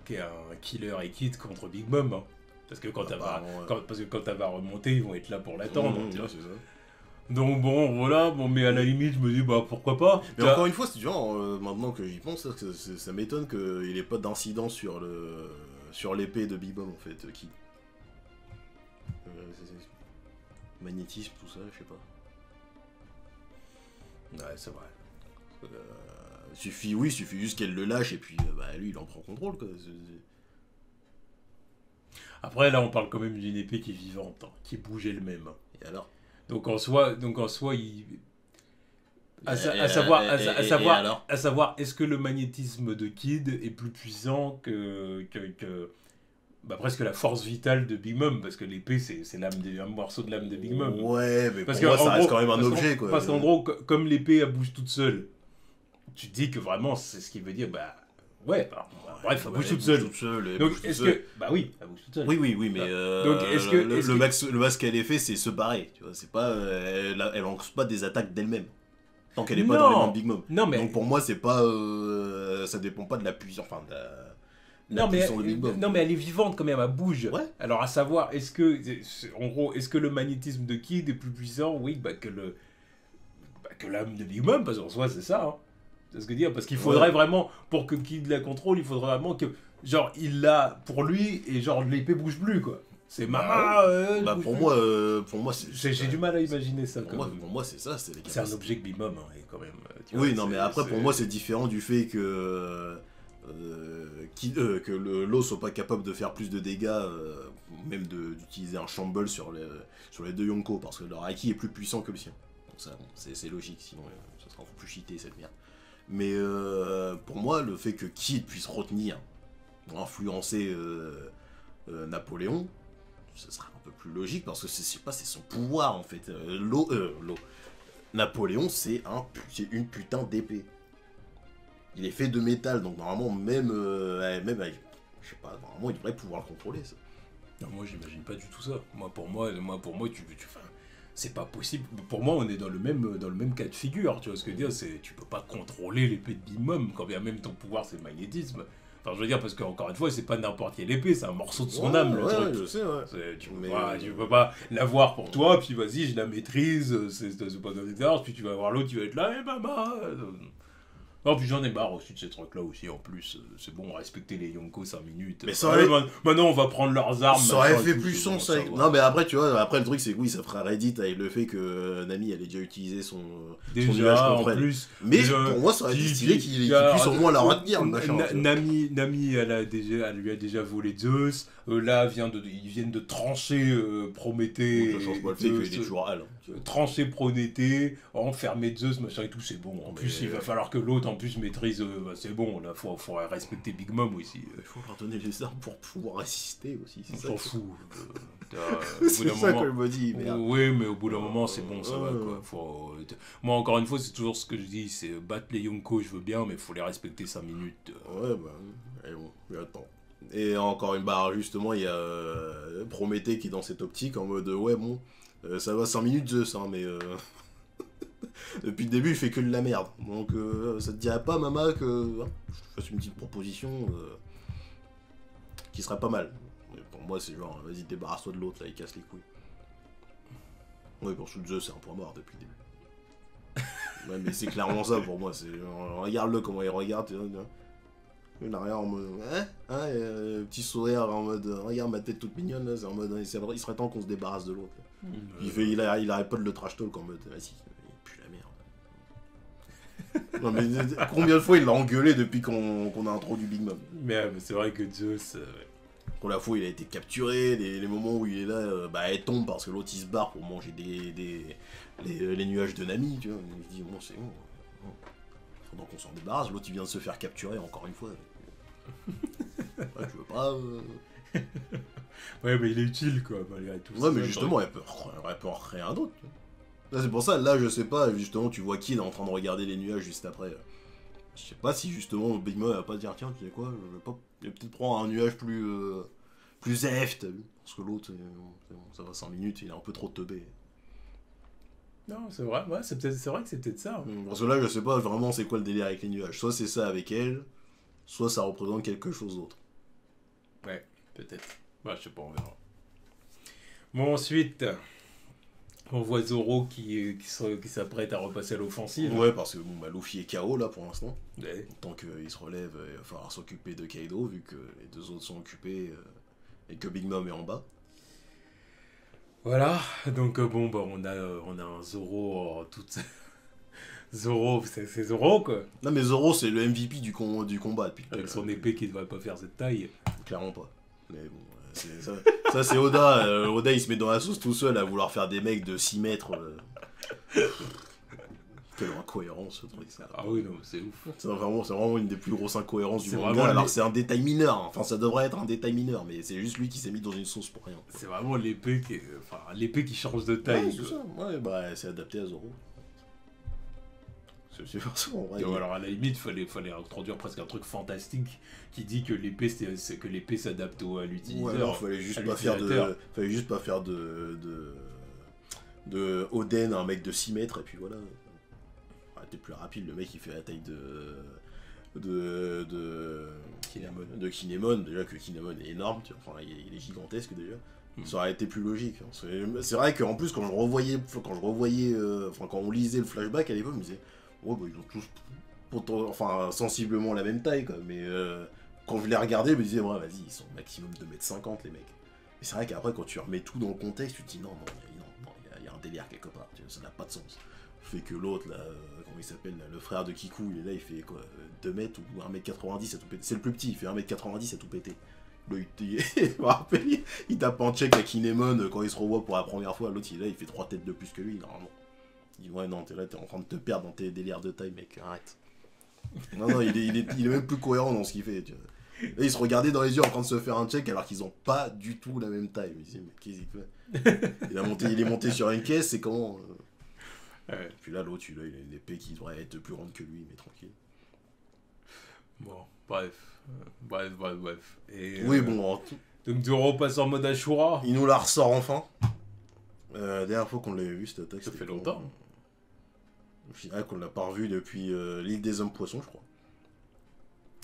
Killer et Kid contre Big Mom. Hein. Parce que quand elle va remonter, ils vont être là pour l'attendre. C'est ça. Donc bon, voilà, mais à la limite, je me dis, bah pourquoi pas. Mais encore une fois, c'est genre, maintenant que j'y pense, ça m'étonne qu'il n'ait pas d'incident sur l'épée de Big Mom en fait, qui... magnétisme, tout ça, je sais pas. Ouais, c'est vrai. Suffit juste qu'elle le lâche et puis lui il en prend contrôle quoi. Après là on parle quand même d'une épée qui est vivante, hein, qui bouge elle-même. Et alors? Donc en soi il... à savoir est-ce que le magnétisme de Kid est plus puissant que presque la force vitale de Big Mom, parce que l'épée c'est un morceau de l'âme de Big Mom. Ouais, mais parce pour moi ça reste gros, quand même un objet quoi. Parce qu'en gros, comme l'épée elle bouge toute seule, tu te dis que vraiment c'est ce qui veut dire bref, elle bouge toute seule. Donc est-ce que oui, elle bouge toute seule. Oui, mais donc est-ce que le max qu'elle ait fait c'est se barrer, tu vois, c'est pas elle lance pas des attaques d'elle-même. Tant qu'elle est pas dans les mains de Big Mom. Non, mais... Donc pour moi c'est pas ça dépend pas de la puissance, enfin non mais elle est vivante quand même, elle bouge. Ouais. Alors à savoir, est-ce que le magnétisme de Kid est plus puissant, oui, que l'âme de Big Mom, parce qu'en soi c'est ça. Hein. C'est ce que dire, parce qu'il faudrait vraiment, pour que Kid la contrôle, il faudrait vraiment que genre il l'a pour lui et genre l'épée bouge plus quoi. C'est pour moi c'est j'ai du mal à imaginer ça. Pour moi c'est ça, c'est un objet que Big Mom hein, est quand même. Oui, non mais après pour moi c'est différent du fait que l'eau soit pas capable de faire plus de dégâts, même d'utiliser un Shamble sur les deux Yonko, parce que leur Haki est plus puissant que le sien. Donc ça, bon, c'est logique, sinon ça sera encore plus cheaté cette merde. Mais pour moi, le fait que Kid puisse retenir, influencer Napoléon, ce serait un peu plus logique parce que c'est pas, c'est son pouvoir en fait. Napoléon, c'est une putain d'épée. Il est fait de métal, donc normalement, même avec, je sais pas, normalement, il devrait pouvoir le contrôler, ça. Non, moi, j'imagine pas du tout ça. Pour moi, enfin, c'est pas possible. Pour moi, on est dans le même cas de figure. Tu vois ce que je veux dire? Tu peux pas contrôler l'épée de Big Mom, quand bien même ton pouvoir, c'est le magnétisme. Enfin, je veux dire, parce qu'encore une fois, c'est pas n'importe quelle épée, c'est un morceau de son âme, le truc. Je sais, ouais. Tu peux pas l'avoir pour toi, puis vas-y, je la maîtrise, c'est pas dans les arts, puis tu vas voir l'autre, tu vas être là, maman. Non, puis j'en ai marre aussi de ces trucs-là aussi, en plus, c'est bon, respecter les Yonko 5 minutes. Mais ça aurait... Maintenant, on va prendre leurs armes. Ça aurait fait plus sens avec... Non, mais après, tu vois, après le truc, c'est que oui, ça fera Reddit avec le fait que Nami allait déjà utiliser son nuage contre elle. Plus. Mais pour moi, ça aurait été stylé qu'il puisse au moins la retenir, le machin. Nami, elle lui a déjà volé Zeus. Là, ils viennent de trancher Prométhée. Ça change pas le fait qu'il est toujours Al. Trancher Prométhée, enfermer Zeus, machin et tout, c'est bon. En plus, il va falloir que l'autre en plus maîtrise. C'est bon, là, faut respecter Big Mom aussi. Il faut leur donner les armes pour pouvoir résister aussi. On s'en fout. C'est ça que je me dis. Oui, mais au bout d'un moment, c'est bon, ça va quoi. Moi, encore une fois, c'est toujours ce que je dis, c'est battre les Yonko, je veux bien, mais il faut les respecter 5 minutes. Ouais, bah, allez bon, j'attends. Et encore une barre, justement, il y a Prométhée qui est dans cette optique en mode ouais, bon, ça va 5 minutes Zeus, hein, mais depuis le début, il fait que de la merde. Donc, ça te dirait pas, Mama, que je te fasse une petite proposition qui serait pas mal. Mais pour moi, c'est genre, vas-y, débarrasse-toi de l'autre, là, il casse les couilles. Ouais, pour ce Zeus, c'est un point mort depuis le début. Ouais, mais c'est clairement ça pour moi. Regarde-le comment il regarde. Il n'a rien en mode petit sourire en mode regarde ma tête toute mignonne là, c'est en mode il serait temps qu'on se débarrasse de l'autre. Il arrête pas de le trash talk en mode vas-y, il pue la merde. Non mais combien de fois il l'a engueulé depuis qu'on a introduit Big Mom. Mais c'est vrai que Zeus pour la fois il a été capturé, les moments où il est là, elle tombe parce que l'autre il se barre pour manger les nuages de Nami, tu vois. Il se dit bon c'est bon. Donc on s'en débarrasse, l'autre il vient de se faire capturer encore une fois. Ouais, tu veux pas Ouais, mais il est utile quoi, malgré tout. Ouais, mais justement, elle peut en créer un autre. Là, c'est pour ça, là je sais pas, justement, tu vois Kid en train de regarder les nuages juste après. Je sais pas si justement Big Mom va pas dire tiens, tu sais quoi, je vais peut-être prendre un nuage plus ZF, t'as vu. Parce que l'autre, ça va 5 minutes, il est un peu trop teubé. Non, c'est vrai, ouais, c'est vrai que c'est peut-être ça. Parce que là, je sais pas vraiment c'est quoi le délire avec les nuages. Soit c'est ça avec elle, soit ça représente quelque chose d'autre. Ouais, peut-être. Bah, je sais pas, on verra. Bon, ensuite, on voit Zoro qui s'apprête à repasser à l'offensive. Ouais, parce que bon, Luffy est KO là pour l'instant. Ouais. Tant qu'il se relève, il va falloir s'occuper de Kaido, vu que les deux autres sont occupés et que Big Mom est en bas. Voilà, donc bon, bah, on a un Zoro Zoro, c'est Zoro quoi. Non mais Zoro c'est le MVP du combat depuis. Avec son épée qui ne devrait pas faire cette taille. Clairement pas. Mais bon, ça c'est Oda. Oda il se met dans la sauce tout seul à vouloir faire des mecs de 6 mètres. Quelle incohérence ce truc. Ah oui, non, c'est ouf. C'est vraiment une des plus grosses incohérences du manga. Alors c'est un détail mineur. Enfin, ça devrait être un détail mineur, mais c'est juste lui qui s'est mis dans une sauce pour rien. C'est vraiment l'épée qui change de taille. Ouais, c'est ça. Ouais, bah c'est adapté à Zoro. C'est forcément vrai. Alors à la limite, fallait introduire presque un truc fantastique qui dit que l'épée s'adapte à l'utilisateur. Ouais, alors fallait juste pas faire de Oden un mec de 6 mètres et puis voilà. T'es plus rapide, le mec il fait la taille de Kinemon, déjà que Kinemon est énorme, tu vois, enfin il est gigantesque déjà. Ça aurait été plus logique. C'est vrai qu'en plus quand je revoyais, quand on lisait le flashback à l'époque, je me disais ouais bah ils ont tous sensiblement la même taille quoi, mais quand je les regardais, je me disais ouais vas-y ils sont maximum 2m50 les mecs. Mais c'est vrai qu'après quand tu remets tout dans le contexte, tu te dis non, il y a un délire quelque part, tu vois, ça n'a pas de sens. Fait que l'autre là, comment il s'appelle, le frère de Kiku, il est là, il fait quoi, 2 mètres ou 1m90 à tout péter. C'est le plus petit, il fait 1m90 à tout péter. Là, il tape en check à Kinemon quand il se revoit pour la première fois, l'autre il est là, il fait 3 têtes de plus que lui normalement. Il dit ouais non, t'es en train de te perdre dans tes délires de taille mec, arrête. Non, il est même plus cohérent dans ce qu'il fait, tu vois. Et ils se regardaient dans les yeux en train de se faire un check alors qu'ils ont pas du tout la même taille. Mais qu'est-ce qu'il fait? Il est monté sur une caisse, c'est comment Ouais. Puis là, l'autre, il a une épée qui devrait être plus grande que lui, mais tranquille. Bon, bref. Bref. Et, Oui, bon, donc Zoro passe en mode Ashura. il nous la ressort enfin. Dernière fois qu'on l'avait vu, cette attaque, Ça c'était fait longtemps. Au final, qu'on l'a pas revu depuis l'île des hommes poissons, je crois.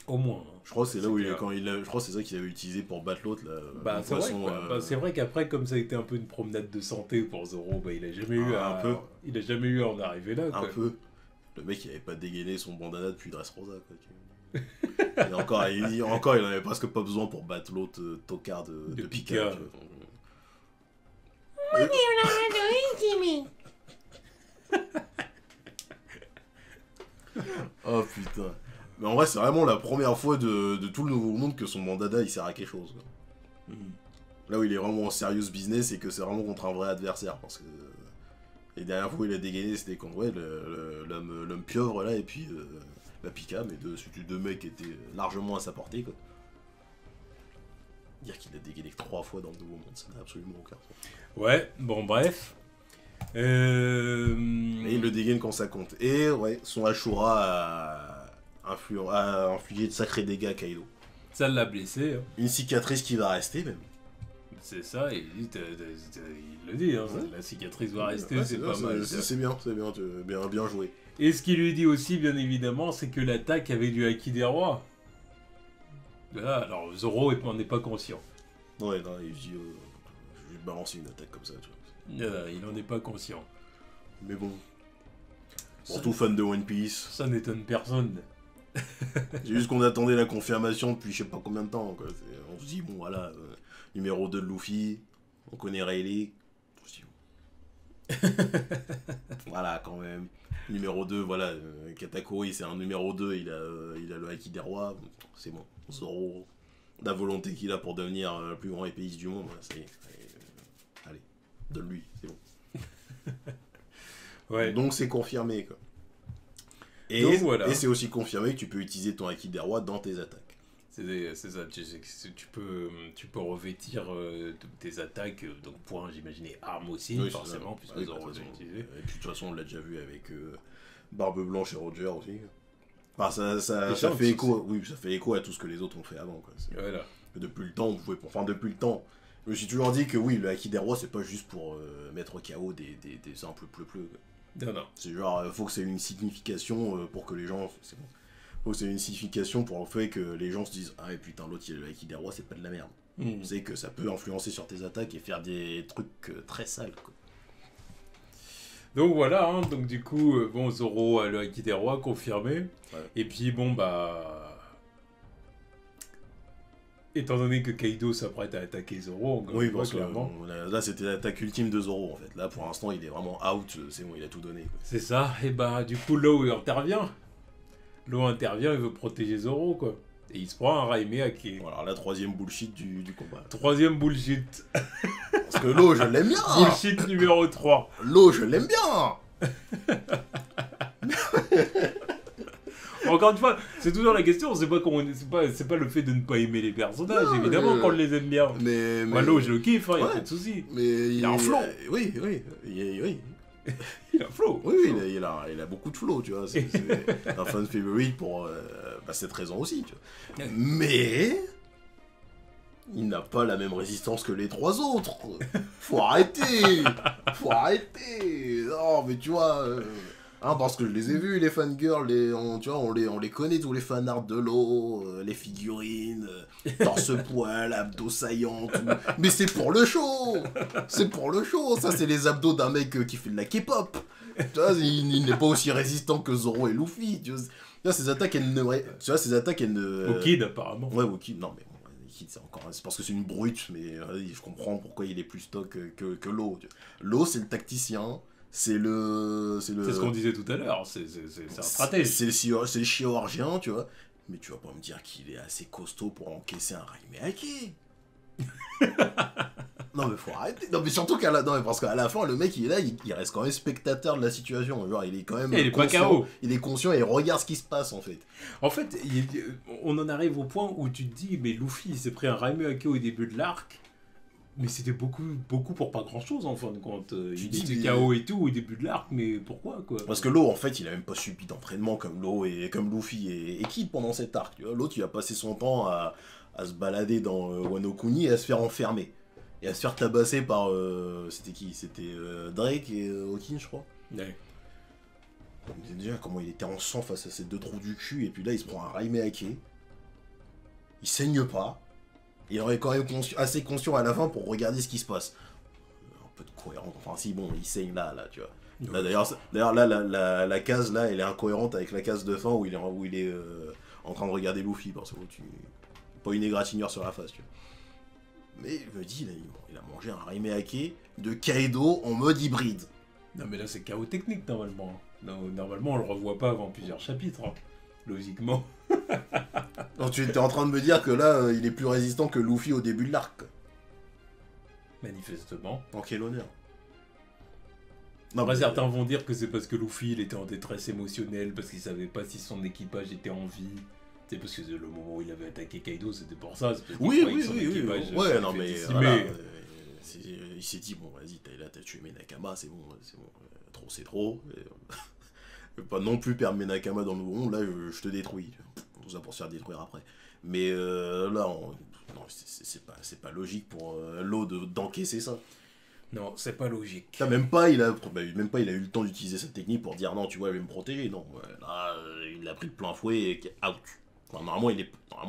Au moins. Hein. Je crois que c'est là où clair. je crois que c'est ça qu'il avait utilisé pour battre l'autre là. Bah, le c'est vrai, poisson, quoi. Bah, c'est vrai qu'après, comme ça a été un peu une promenade de santé pour Zoro, bah, il a jamais eu Un peu. Il a jamais eu à en arriver là. un Quoi. peu. Le mec, il avait pas dégainé son bandana depuis Dressrosa, quoi. Et encore, il en avait presque pas besoin pour battre l'autre tocard de Pika. Pika. Oh putain. Mais en vrai, c'est vraiment la première fois de tout le nouveau monde que son bandana il sert à quelque chose. Quoi. Là où il est vraiment en serious business et que c'est vraiment contre un vrai adversaire. Parce que les dernières fois où il a dégainé, c'était contre l'homme pieuvre là et puis la Pika, mais deux mecs qui étaient largement à sa portée. Quoi. Dire qu'il a dégainé que 3 fois dans le nouveau monde, ça n'a absolument aucun sens. Ouais, bon, bref. Et il le dégaine quand ça compte. Et ouais, son Ashura a infligé de sacrés dégâts à Kaido. Ça l'a blessé. Hein. Une cicatrice qui va rester même. C'est ça, il le dit, hein, Ouais. la cicatrice va rester, Ouais, c'est pas mal. ça. C'est bien, bien joué. Et ce qu'il lui dit aussi, bien évidemment, c'est que l'attaque avait du Haki des rois. Là, alors Zoro n'en est pas conscient. Ouais, non, il dit, je vais balancer une attaque comme ça, tu vois. Il n'en est pas conscient. Mais bon, pour Ça- tout fan de One Piece, Ça n'étonne personne. c'est juste qu'on attendait la confirmation depuis je sais pas combien de temps. Quoi. On se dit, bon voilà, numéro 2 de Luffy, on connaît Rayleigh. On se dit, voilà, quand même. Numéro 2, voilà, Katakuri, c'est un numéro 2, il a le Haki des rois, c'est bon. Zoro, la volonté qu'il a pour devenir le plus grand épéiste du monde, voilà, ça y est. Allez, donne-lui, c'est bon. Ouais. Donc c'est confirmé, quoi. Et, Donc, voilà. et c'est aussi confirmé que tu peux utiliser ton Haki des rois dans tes attaques. C'est ça, tu peux revêtir tes attaques, donc points, j'imaginais, armes aussi, Oui, c'est forcément, ça. puisque Oui, Zoro de toute l'a façon. utilisé. Et puis de toute façon, on l'a déjà vu avec Barbe Blanche et Roger aussi. Enfin, Et ça Shanks fait écho, aussi. oui, ça fait écho à tout ce que les autres ont fait avant. Quoi. Voilà. Depuis le temps, depuis le temps, je me suis toujours dit que oui, le Haki des rois, c'est pas juste pour mettre KO des simples pleu-pleu. Non, non. C'est genre, faut que c'est une signification pour que les gens. C'est bon. Faut que c'est une signification pour le fait que les gens se disent ah, putain, l'autre, il a le Haki des rois, c'est pas de la merde. Tu sais que ça peut influencer sur tes attaques et faire des trucs très sales. Quoi. Donc voilà, hein, donc du coup, bon, Zoro a le Haki des rois confirmé. Ouais. Et puis bon, bah. Étant donné que Kaido s'apprête à attaquer Zoro, encore Oui, une fois, parce que clairement. là, c'était l'attaque ultime de Zoro en fait. Là, pour l'instant, il est vraiment out, c'est bon, il a tout donné. Quoi. C'est ça, et bah du coup, Law intervient. Law intervient, il veut protéger Zoro, quoi. Et il se prend un Raime Haki. Bon, alors, la troisième bullshit du combat. Troisième bullshit. Parce que l'eau, je l'aime bien. Bullshit numéro 3. L'eau, je l'aime bien. Encore une fois, c'est toujours la question, c'est pas, c'est pas le fait de ne pas aimer les personnages, Non, évidemment qu'on les aime bien. Mais Moi, Law, je le kiffe, hein, y a Ouais. pas de souci. Mais Il a un flow. Oui. Il a un flow. Oui, il a beaucoup de flow, tu vois. C'est un fan favorite pour cette raison aussi, tu vois. Ouais. Mais il n'a pas la même résistance que les trois autres. Faut arrêter. Non, mais tu vois, parce que je les ai vus, les fangirls, tu vois, on les connaît, tous les fanarts de l'eau, les figurines, torse-poil, abdos saillants, tout. Mais c'est pour le show. Ça, c'est les abdos d'un mec qui fait de la K-pop. Tu vois, il n'est pas aussi résistant que Zoro et Luffy. Tu vois, ces attaques, elles ne... Au Kid, apparemment. Ouais, au Kid, non, mais bon, Kid, c'est parce que c'est une brute, mais je comprends pourquoi il est plus stock que Law. Law, c'est le tacticien, c'est C'est ce qu'on disait tout à l'heure, c'est un stratège. c'est le chirurgien, tu vois. Mais tu vas pas me dire qu'il est assez costaud pour encaisser un Raime Haki. Non mais faut arrêter. Non mais surtout qu'à la... non, mais parce qu'à la fin le mec il est là, il reste quand même spectateur de la situation. Genre il est quand même Et il est pas conscient. KO. Il est conscient et il regarde ce qui se passe en fait. En fait, on en arrive au point où tu te dis, mais Luffy, il s'est pris un Raimeux au début de l'arc, mais c'était beaucoup, beaucoup pour pas grand chose en fin de compte. Tu Il dis, était mais- KO et tout au début de l'arc, mais pourquoi quoi? Parce que Law en fait il a même pas subi d'entraînement comme Law et comme Luffy et Kid pendant cet arc. Tu vois. L'autre il a passé son temps à se balader dans Wano Kuni et à se faire enfermer. Et à se faire tabasser par... c'était qui? C'était Drake et Hawkins je crois. Ouais. Donc, déjà comment il était en sang face à ces deux trous du cul et puis là il se prend un Raime Ake. Il saigne pas. Il en est quand même assez conscient à la fin pour regarder ce qui se passe. Un peu de cohérence. Enfin si bon il saigne là tu vois. Là, d'ailleurs là la case là elle est incohérente avec la case de fin où il est en train de regarder Luffy parce que pas une égratignure sur la face tu vois. Mais je me dis il a mangé un Raime Ake de Kaido en mode hybride. Non mais là c'est chaos technique normalement. Non, normalement on le revoit pas avant plusieurs chapitres, hein. Logiquement. Donc tu étais en train de me dire que là il est plus résistant que Luffy au début de l'arc. Manifestement. En quel honneur. Après, certains vont dire que c'est parce que Luffy il était en détresse émotionnelle, parce qu'il savait pas si son équipage était en vie. C'est parce que le moment où il avait attaqué Kaido, c'était pour ça. Parce qu'il Oui, croyait oui, que son oui, équipage ouais, s'était non fait mais décimer. voilà, il s'est dit bon vas-y t'as tué Menakama, c'est bon, trop c'est trop. Je vais pas non plus perdre Menakama dans le monde, là je te détruis. Tout ça pour se faire détruire après. Mais là non, c'est pas logique pour l'eau d'encaisser ça. Non, c'est pas logique. Là, même pas il a eu le temps d'utiliser cette technique pour dire non tu vois il va me protéger, non. Là il a pris le plein fouet et out. Enfin, normalement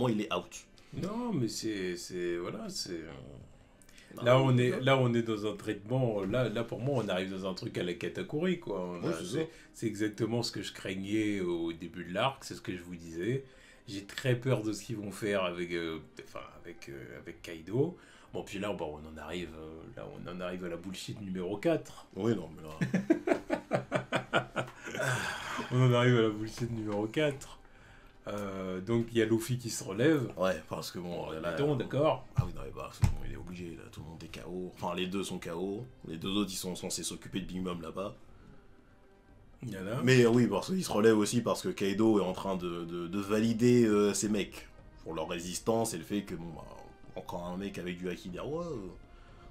il est out. Non, mais c'est voilà, c'est. Non, Là on est dans un traitement. Là pour moi on arrive dans un truc à la Katakuri quoi. Ouais, c'est ça. C'est exactement ce que je craignais au début de l'arc, c'est ce que je vous disais. J'ai très peur de ce qu'ils vont faire avec Kaido. Bon puis là on en arrive à la bullshit numéro 4. Oui non mais là. On en arrive à la bullshit numéro 4. Donc il y a Luffy qui se relève. Ouais, parce que bon, là... D'accord. Ah oui, non, mais bah, c'est bon, il est obligé, là, tout le monde est KO. Enfin, les deux sont KO. Les deux autres, ils sont censés s'occuper de Big Mom là-bas. Il y en a. Mais oui, parce qu'il se relève aussi parce que Kaido est en train de valider ses mecs pour leur résistance et le fait que, bon, bah, encore un mec avec du Haki d'Erwa,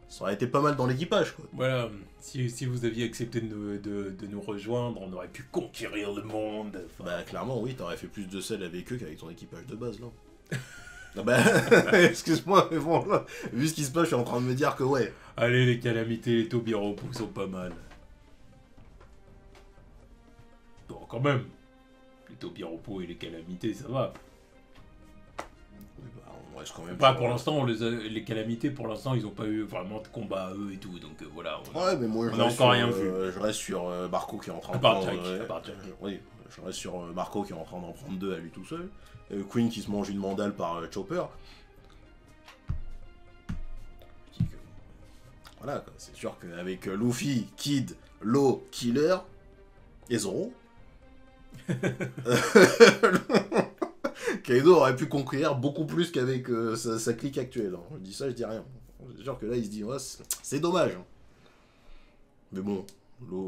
ça aurait été pas mal dans l'équipage, quoi. Voilà, si vous aviez accepté de nous rejoindre, on aurait pu conquérir le monde. Enfin, Bah, clairement, oui, t'aurais fait plus de sel avec eux qu'avec ton équipage de base, là. Ah bah, excuse-moi, mais bon, là, vu ce qui se passe, je suis en train de me dire que, ouais. allez, les calamités, les Tobiropo sont pas mal. Bon, quand même. Les Tobiropo et les calamités, ça va. Oui, bah, on reste quand même. Pas sur- pour l'instant, les calamités, pour l'instant, ils ont pas eu vraiment de combat à eux et tout. Donc voilà. Ouais, mais moi, on a encore rien vu. Je reste sur Marco qui est en train À de part prendre. Jack, à part Jack. Oui, je reste sur Marco qui est en train d'en prendre deux à lui tout seul. Queen qui se mange une mandale par Chopper. Je dis que, voilà, quoi, c'est sûr qu'avec Luffy, Kid, Law, Killer et Zoro. Kaido aurait pu conquérir beaucoup plus qu'avec sa clique actuelle. Hein. Je dis ça, je dis rien. C'est sûr que là, il se dit, ouais, c'est dommage. Hein. Mais bon,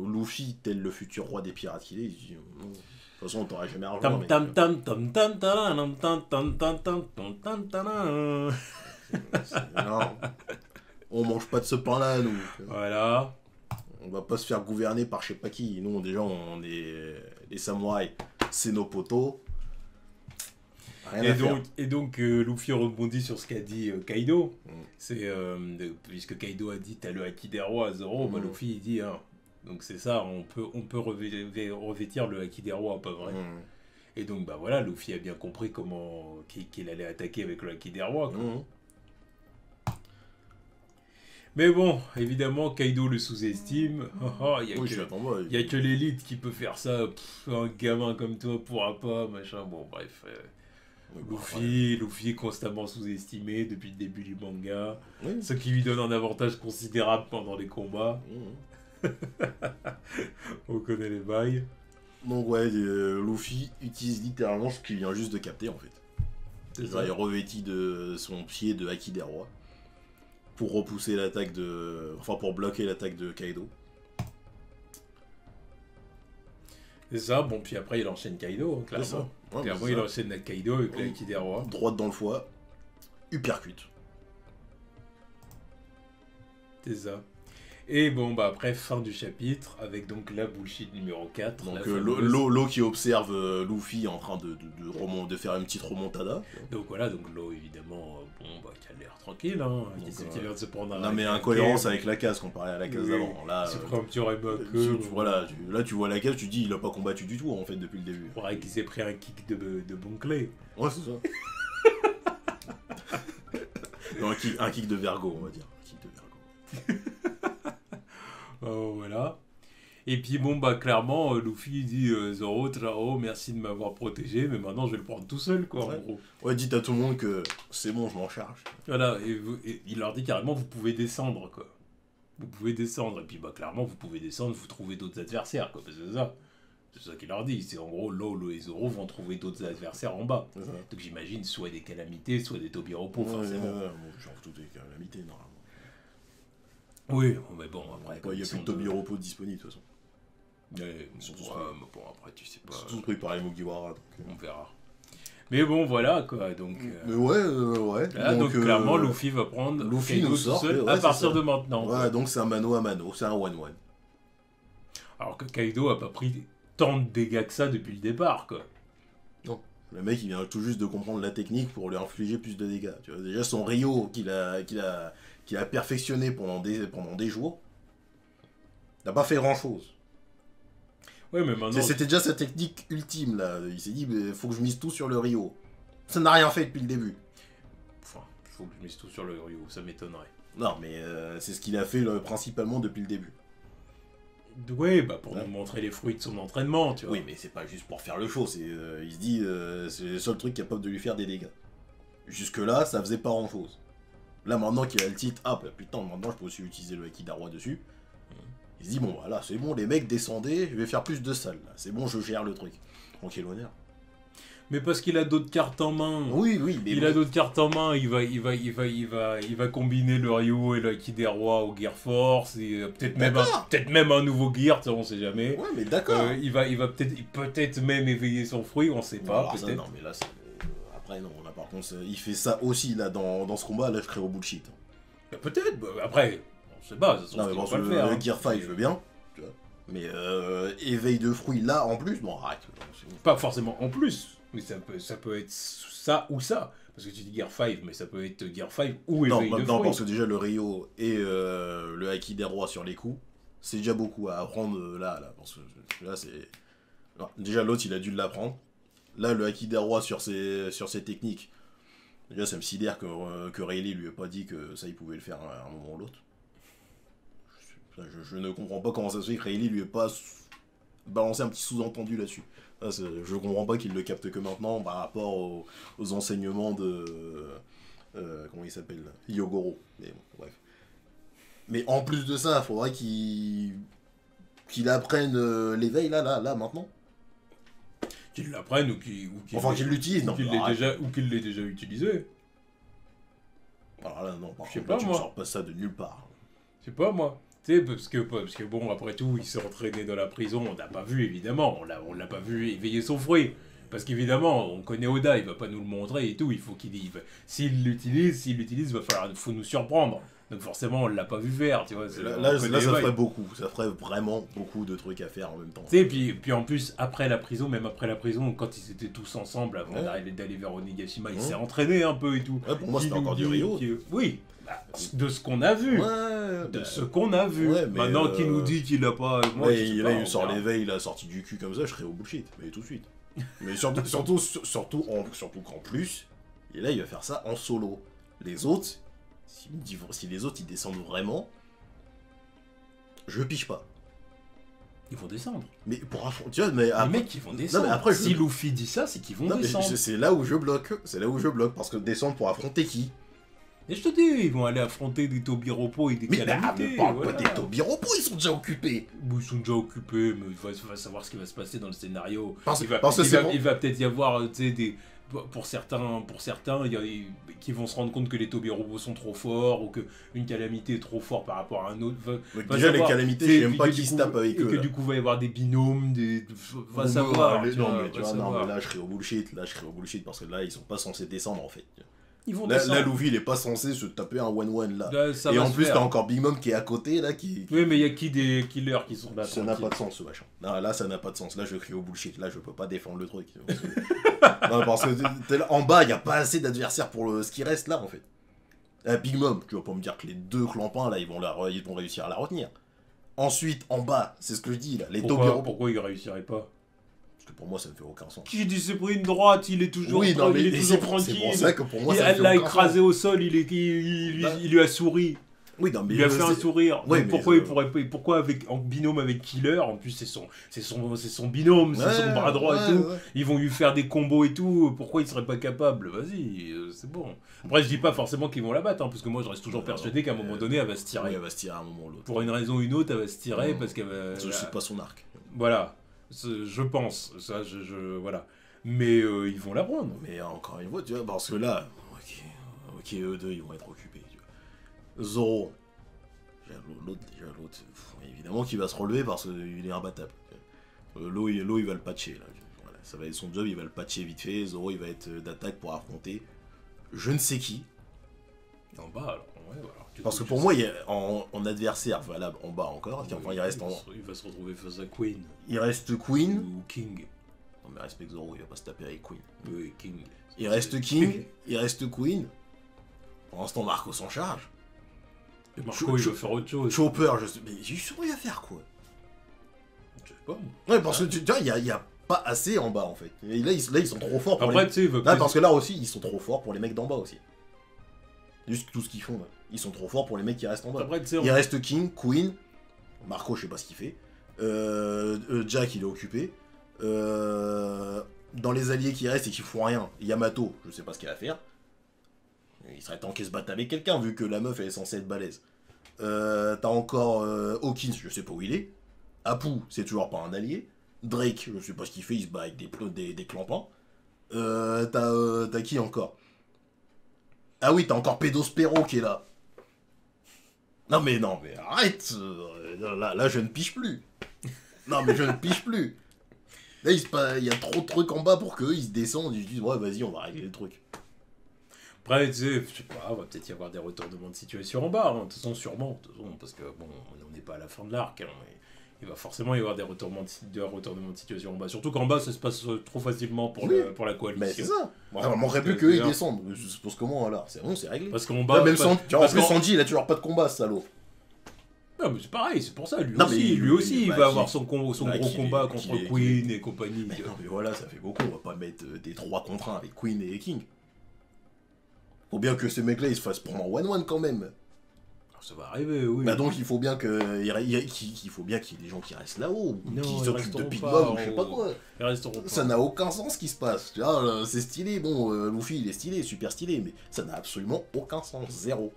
Luffy, tel le futur roi des pirates qu'il est, il se dit, non, de toute façon, on t'aurait jamais rejoint. Tam mec. tam tam tam tam tam tam tam tam tam tam tam tam. Non. On mange pas de ce pain-là, nous. Voilà. On va pas se faire gouverner par je sais pas qui. Nous, déjà, on est les samouraïs. C'est nos poteaux. Rien à faire. Et donc Luffy rebondit sur ce qu'a dit Kaido. Mm. C'est puisque Kaido a dit t'as le Haki des rois à Zoro, bah, Mm. Luffy il dit hein, donc c'est ça, on peut revêtir le Haki des rois, pas vrai. Mm. Et donc bah voilà, Luffy a bien compris comment qu'il allait attaquer avec le Haki des rois. Quoi. Mm. Mais bon, évidemment Kaido le sous-estime. Il y a Oui, je que- l'attends pas. y a que l'élite qui peut faire ça. Un gamin comme toi pourra pas, machin. Bon bref. Oui, bon, après. Luffy est constamment sous-estimé depuis le début du manga, Oui. ce qui lui donne un avantage considérable pendant les combats. Mm. On connaît les bails. Donc ouais, Luffy utilise littéralement ce qu'il vient juste de capter en fait. C'est Genre, il ça. est revêti de son pied de Haki des rois. pour repousser l'attaque de... Enfin, pour bloquer l'attaque de Kaido. C'est ça, bon, puis après il enchaîne Kaido, hein, clairement. Ouais, Clairement, il enchaîne avec Kaido avec le Haki des rois. Droite dans le foie, uppercut. C'est ça. Et bon, bah après, fin du chapitre, avec donc la bullshit numéro 4. Donc l'eau qui observe Luffy en train de faire une petite remontada. Donc voilà, donc l'eau évidemment, bon, bah qui a l'air tranquille, hein. Qui vient de se prendre Non mais incohérence avec la case comparé à la case d'avant. Là, c'est pris un petit remoque. Voilà, là tu vois la case, tu dis il a pas combattu du tout en fait depuis le début. Ouais, qu'il s'est pris un kick de bon clé. Ouais, c'est ça. Non, un kick de Vergo, on va dire. Un kick de Vergo. Oh, voilà. Et puis bon, bah clairement, Luffy dit Zoro, ciao, merci de m'avoir protégé, mais maintenant je vais le prendre tout seul, quoi, ouais. En gros. Ouais, dites à tout le monde que c'est bon, je m'en charge. Voilà, et il leur dit carrément, vous pouvez descendre, quoi. Vous pouvez descendre, et puis bah clairement, vous pouvez descendre, vous trouvez d'autres adversaires, quoi, parce que c'est ça. C'est ça qu'il leur dit, c'est en gros, Lolo et Zoro vont trouver d'autres adversaires en bas. Donc j'imagine soit des calamités, soit des Tobiropo, forcément. Genre toutes les calamités, normalement. Oui, mais bon, après... Il n'y a plus de Tobiropo disponible, de toute façon. Mais bon, après, tu sais pas... C'est tout pris par les Mugiwara, donc... On verra. Mais bon, voilà, quoi, donc... Mais ouais. Là, donc clairement, Luffy va prendre Luffy nous sort, tout seul à partir de maintenant. Ouais, quoi. donc c'est un mano à mano, c'est un 1-1. Alors que Kaido a pas pris tant de dégâts que ça depuis le départ, quoi. Non. Le mec, il vient tout juste de comprendre la technique pour lui infliger plus de dégâts. Tu vois, déjà, son Ryo qu'il a perfectionné pendant des jours, n'a pas fait grand-chose. Ouais, mais maintenant... C'était déjà sa technique ultime, là. Il s'est dit, il faut que je mise tout sur le Ryo. Ça n'a rien fait depuis le début. Enfin, il faut que je mise tout sur le Ryo, ça m'étonnerait. Non, mais c'est ce qu'il a fait principalement depuis le début. Ouais, bah pour nous montrer les fruits de son entraînement, tu vois. Oui, mais c'est pas juste pour faire le show, il se dit, c'est le seul truc capable de lui faire des dégâts. Jusque-là, ça faisait pas grand-chose. Là, maintenant qu'il a le titre, ah putain, maintenant je peux aussi utiliser le Haki d'Aroi dessus. Il se dit, bon, voilà, c'est bon, les mecs, descendez, je vais faire plus de salles, là. C'est bon, je gère le truc. Tranquille, honneur. Mais parce qu'il a d'autres cartes en main. Oui, mais il a d'autres cartes en main. Il va combiner le Ryo et le Haki des rois au Gear Force et peut-être même un nouveau Gear, on sait jamais. Ouais, mais d'accord. Il va peut-être même éveiller son fruit, on sait pas. Alors, ça, non, mais là, c'est... Après, non, là, par contre, il fait ça aussi, là, dans ce combat, là, je crée au bullshit. Bah, peut-être, après, on sait pas. Non, mais bon, va le faire. Le Gear 5, je veux bien. Tu vois. Mais éveil de fruits, là, en plus, non, arrête. Pas forcément en plus. Mais ça peut être ça ou ça. Parce que tu dis Gear 5, mais ça peut être Gear 5 ou éveil de fruits. Non, parce que déjà, le Ryo et le Haki des rois sur les coups, c'est déjà beaucoup à apprendre là. Parce que là, c'est... Non, déjà, l'autre, il a dû l'apprendre. Là, le Haki des rois sur ses techniques, déjà, ça me sidère que Rayleigh lui ait pas dit que ça, il pouvait le faire à un moment ou l'autre. Je ne comprends pas comment ça se fait que Rayleigh lui ait pas balancé un petit sous-entendu là-dessus. Je comprends pas qu'il le capte que maintenant par rapport aux enseignements de... comment il s'appelle, Hyogoro. Mais bon, bref. Mais en plus de ça, il faudrait qu'il apprenne l'éveil là, maintenant. Qu'il l'apprenne ou qu'il l'utilise. Ou qu'il l'ait déjà utilisé. Alors là, non, par je sais contre, pas, là, tu moi. ne sors pas ça de nulle part. Je sais pas, moi. Tu sais, parce que bon, après tout, il s'est entraîné dans la prison, on n'a pas vu, évidemment, on l'a pas vu éveiller son fruit. Parce qu'évidemment, on connaît Oda, il va pas nous le montrer et tout, il faut qu'il dise. S'il l'utilise, faut nous surprendre. Donc forcément, on l'a pas vu faire, tu vois. Là, ça ferait beaucoup, ça ferait vraiment beaucoup de trucs à faire en même temps. Tu sais, puis en plus, après la prison, quand ils étaient tous ensemble, avant d'aller vers Onigashima, il s'est entraîné un peu et tout. Ouais, pour moi, c'était encore du Ryo. Oui. De ce qu'on a vu. Ce qu'on a vu. Ouais, maintenant qu'il nous dit qu'il a pas. Moi, il sort l'éveil, il a sorti du cul comme ça, je serais au bullshit, mais tout de suite. Mais surtout qu'en plus, et là il va faire ça en solo. Les autres, si les autres ils descendent vraiment, je piche pas. Ils vont descendre. Mais pour affronter, tu vois, mais les mecs ils vont descendre. Non, mais après, si Luffy dit ça, c'est qu'ils vont descendre. C'est là où je bloque. C'est là où je bloque parce que descendre pour affronter qui? Et je te dis, ils vont aller affronter des Tobiropo et des Mais calamités. me parle voilà. pas des Tobiropo, ils sont déjà occupés. Ils sont déjà occupés, mais il va savoir ce qui va se passer dans le scénario. Parce Il que va c'est bon. peut-être y avoir, tu sais, des... Pour certains, qui vont se rendre compte que les Tobiropo sont trop forts ou qu'une calamité est trop fort par rapport à un autre. Mais Va déjà, savoir, les calamités, tu sais, je sais même pas que qui du se coup- tape avec et eux. que là. du coup, va y avoir des binômes, va Non, savoir. mais tu non, vois, mais tu va vois, non, savoir. mais là, je serais au bullshit. Là, je serais au bullshit parce que là, ils sont pas censés descendre en fait. Ils vont Là, descendre. Luffy, il est pas censé se taper un 1-1 là. Là, ça Et va en se plus, faire. t'as encore Big Mom qui est à côté là qui. Oui, mais il y a qui des killers qui sont là. Ça n'a tranquilles. pas de sens ce machin. Non, là, ça n'a pas de sens. Là, je crie au bullshit. Là, je peux pas défendre le truc. Non, parce que en bas, il y a pas assez d'adversaires pour ce qui reste là en fait. Big Mom, tu vas pas me dire que les deux clampins là, ils vont réussir à la retenir. Ensuite, en bas, c'est ce que je dis là, les Tobiropo. Pourquoi ils réussiraient pas? Parce que pour moi, ça ne fait aucun sens. Qui dit c'est pris une droite, il est toujours, Oui, non, mais il est toujours c'est tranquille. pour ça que pour moi, ça ne Elle fait l'a aucun écrasé sens. au sol, il lui a souri. Oui, non, mais Il lui a fait un sourire. Ouais, Donc mais pourquoi il pourrait pas, pourquoi avec en binôme avec Killer, en plus c'est son binôme, c'est son bras droit et tout. Ouais. Ils vont lui faire des combos et tout. Pourquoi il serait pas capable? Vas-y, c'est bon. Après je dis pas forcément qu'ils vont la battre, hein, parce que moi je reste toujours persuadé qu'à un moment donné elle va se tirer. Oui, elle va se tirer à un moment ou l'autre. Pour une raison ou une autre, elle va se tirer parce qu'elle va. C'est pas son arc. Voilà, je pense. Ça, voilà. Mais ils vont la prendre. Mais encore une fois, tu vois, parce que là, ok, eux deux, ils vont être occupés. Tu vois. Zoro, l'autre, évidemment qu'il va se relever parce qu'il est imbattable. L'eau, il va le patcher. Là. Voilà, ça va être son job, il va le patcher vite fait. Zoro, il va être d'attaque pour affronter je ne sais qui. En bas, alors. Ouais, voilà. Parce que pour moi, il y a en adversaire valable en bas encore. Enfin, il reste il va se retrouver face à Queen il reste Queen. ou King. Non, mais respecte Zoro, il va pas se taper avec Queen. Oui, King. Il reste King, il reste Queen. Pour l'instant, Marco s'en charge. Et Marco, il va faire autre chose. Chopper, mais justement, il va faire quoi? Je sais pas. Ouais, parce que tu vois, il y a pas assez en bas en fait. Et là, ils sont trop forts pour Après, les... tu sais, il va Là, parce que là aussi, ils sont trop forts pour les mecs d'en bas aussi. Juste tout ce qu'ils font là. Ils sont trop forts pour les mecs qui restent en bas. Après, tu sais, Il reste King, Queen, Marco, je sais pas ce qu'il fait. Jack, il est occupé. Dans les alliés qui restent et qui font rien, Yamato, je sais pas ce qu'il va faire. Il serait temps qu'il se batte avec quelqu'un, vu que la meuf, elle est censée être balèze. T'as encore Hawkins, je sais pas où il est. Apu, c'est toujours pas un allié. Drake, je sais pas ce qu'il fait, il se bat avec des clampins. T'as qui encore? Ah oui, t'as encore Pédospéro qui est là. Non mais arrête. Là, je ne pige plus. Non mais je ne pige plus. Là, il y a trop de trucs en bas pour qu'eux, ils se descendent, ils se disent, ouais, vas-y, on va régler le truc. Après, tu sais, je sais pas, il va peut-être y avoir des retournements de situation en bas, hein. De toute façon, sûrement, parce que bon, on n'est pas à la fin de l'arc, hein, il va forcément y avoir des retournements de situation en bas. Surtout qu'en bas, ça se passe trop facilement pour la coalition. Mais c'est ça. Voilà. Alors, manquerait plus qu'eux, ils descendent. Je pense comment, alors c'est bon, c'est réglé. Parce qu'en bas, Là, même parce qu'en- Sanji, il a toujours pas de combat, ce salaud. Non, mais c'est pareil, c'est pour ça, lui Non, aussi, mais il bah, va qui- avoir son gros bah, combat qui- contre qui- Queen et compagnie. Mais non, mais voilà, ça fait beaucoup. On va pas mettre des 3 contre 1 avec Queen et King. Faut bien que ces mecs-là, ils se fassent prendre en 1-1 quand même. Ça va arriver, oui. Bah donc, il faut bien qu'il y ait des gens qui restent là-haut, Non, qui ils s'occupent de resteront Big pas Mom ou en je sais pas haut. quoi. Ils resteront pas. Ça n'a aucun sens ce qui se passe. Tu vois, c'est stylé, bon, Luffy il est stylé, super stylé, mais ça n'a absolument aucun sens, zéro.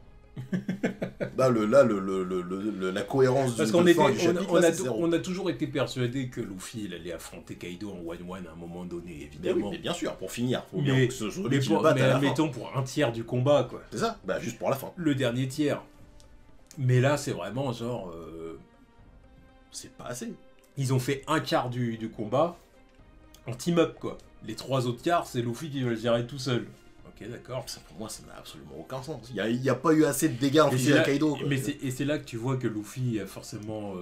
Là, la cohérence Parce du qu'on de fin du chapitre, là, c'est zéro. on a toujours été persuadé que Luffy il allait affronter Kaido en 1-1 à un moment donné, évidemment. Mais bien sûr, pour finir, faut Mais- bien que ce soit lui qui le mais batte à la fin. admettons pour un tiers du combat, quoi. C'est ça, bah juste pour la fin. Le dernier tiers. Mais là, c'est vraiment genre. C'est pas assez. Ils ont fait un quart du combat en team-up, quoi. Les 3 autres quarts, c'est Luffy qui va le gérer tout seul. Ok, d'accord. Ça, pour moi, ça n'a absolument aucun sens. Il y a pas eu assez de dégâts Et infligés c'est à là- Kaido. Quoi. et c'est là que tu vois que Luffy a forcément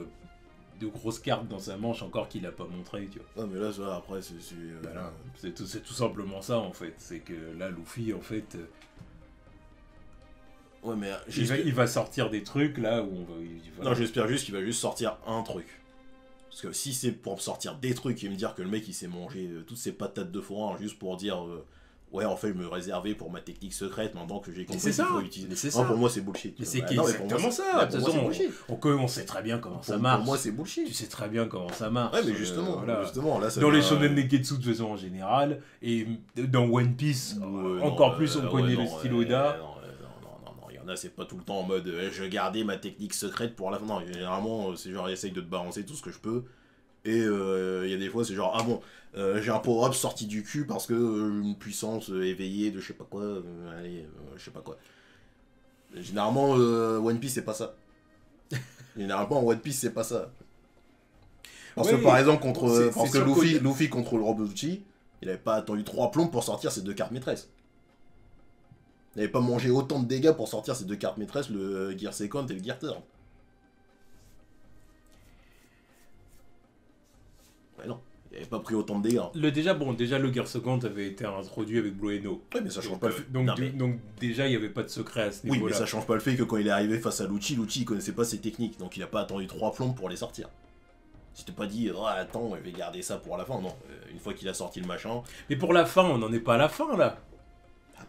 de grosses cartes dans sa manche encore qu'il a pas montré, tu vois. Non, mais là, ça, après, c'est... Voilà. C'est tout simplement ça, en fait. C'est que là, Luffy, en fait, Ouais, mais il va sortir des trucs, là, où on va... voilà. Non, j'espère juste qu'il va juste sortir un truc. Parce que si c'est pour sortir des trucs et me dire que le mec il s'est mangé toutes ces patates de forain juste pour dire ouais, en fait, je me réservais pour ma technique secrète maintenant que j'ai compris c'est ça. qu'il faut utiliser. Mais c'est Non, ça. pour moi, c'est bullshit. Mais tu c'est vois. qui- Bah, non, mais c'est pour moi, exactement ça. bah, De pour toute moi, façon, c'est bullshit. on sait très bien comment ça Pour marche. moi, c'est bullshit. Tu sais très bien comment ça marche. Ouais, mais justement, voilà. justement là, ça Dans les m'a- shonen Neketsu de façon en général, et dans One Piece, Ouais, encore non, plus on ouais, connaît non, le style Oda. y en a, c'est pas tout le temps en mode je gardais ma technique secrète pour la fin. Non, généralement, c'est genre j'essaye de te balancer tout ce que je peux. Et il y a des fois, c'est genre, ah bon, j'ai un power-up sorti du cul parce que une puissance éveillée de je sais pas quoi, allez, je sais pas quoi. Généralement, One Piece, c'est pas ça. Généralement, One Piece, c'est pas ça. Parce que par exemple, parce que Luffy contre le Robotchi, il avait pas attendu 3 plombs pour sortir ses 2 cartes maîtresses. Il n'avait pas mangé autant de dégâts pour sortir ses 2 cartes maîtresses, le Gear Second et le Gear Third. Ouais, non, il n'avait pas pris autant de dégâts. Déjà, le Gear Second avait été introduit avec Blue Eno. Oui, mais ça change pas le fait. Donc déjà, il n'y avait pas de secret à ce niveau-là. Oui, mais ça change pas le fait que quand il est arrivé face à Lucci, il connaissait pas ses techniques, donc il a pas attendu 3 plombs pour les sortir. Tu t'es pas dit, oh, attends, je vais garder ça pour la fin. Non, une fois qu'il a sorti le machin. Mais pour la fin, on n'en est pas à la fin là.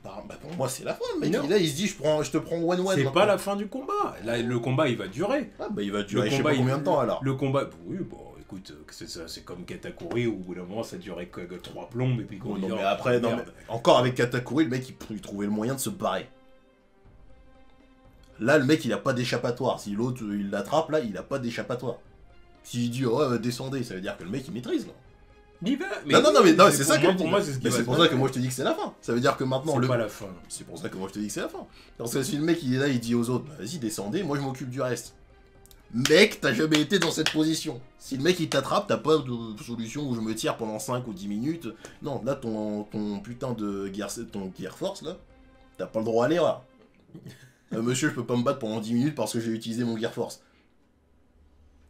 Bah pour moi, c'est la fin. Le mec, là, il se dit, je te prends one-one. C'est pas la fin du combat. Là, le combat, il va durer. Ah, bah il va durer, je sais pas combien de temps alors. Le combat, oui, bon, écoute, c'est comme Katakuri où au bout d'un moment, ça durait que 3 plombs. Et puis non, mais après, non, mais encore avec Katakuri, le mec, il trouvait le moyen de se barrer. Là, le mec, il a pas d'échappatoire. Si l'autre, il l'attrape, là, il a pas d'échappatoire. S'il dit, oh, descendez, ça veut dire que le mec, il maîtrise, non? Il va, mais non, c'est ça que pour moi, c'est ce qui c'est pour ça que moi, je te dis que c'est la fin. Ça veut dire que maintenant, c'est pas la fin. C'est pour ça que moi, je te dis que c'est la fin. Parce que si le mec, il est là, il dit aux autres, bah, vas-y, descendez, moi, je m'occupe du reste. Mec, t'as jamais été dans cette position. Si le mec, il t'attrape, t'as pas de solution où je me tire pendant 5 ou 10 minutes. Non, là, ton putain de Gear Force, là, t'as pas le droit à l'erreur. Monsieur, je peux pas me battre pendant 10 minutes parce que j'ai utilisé mon Gear Force.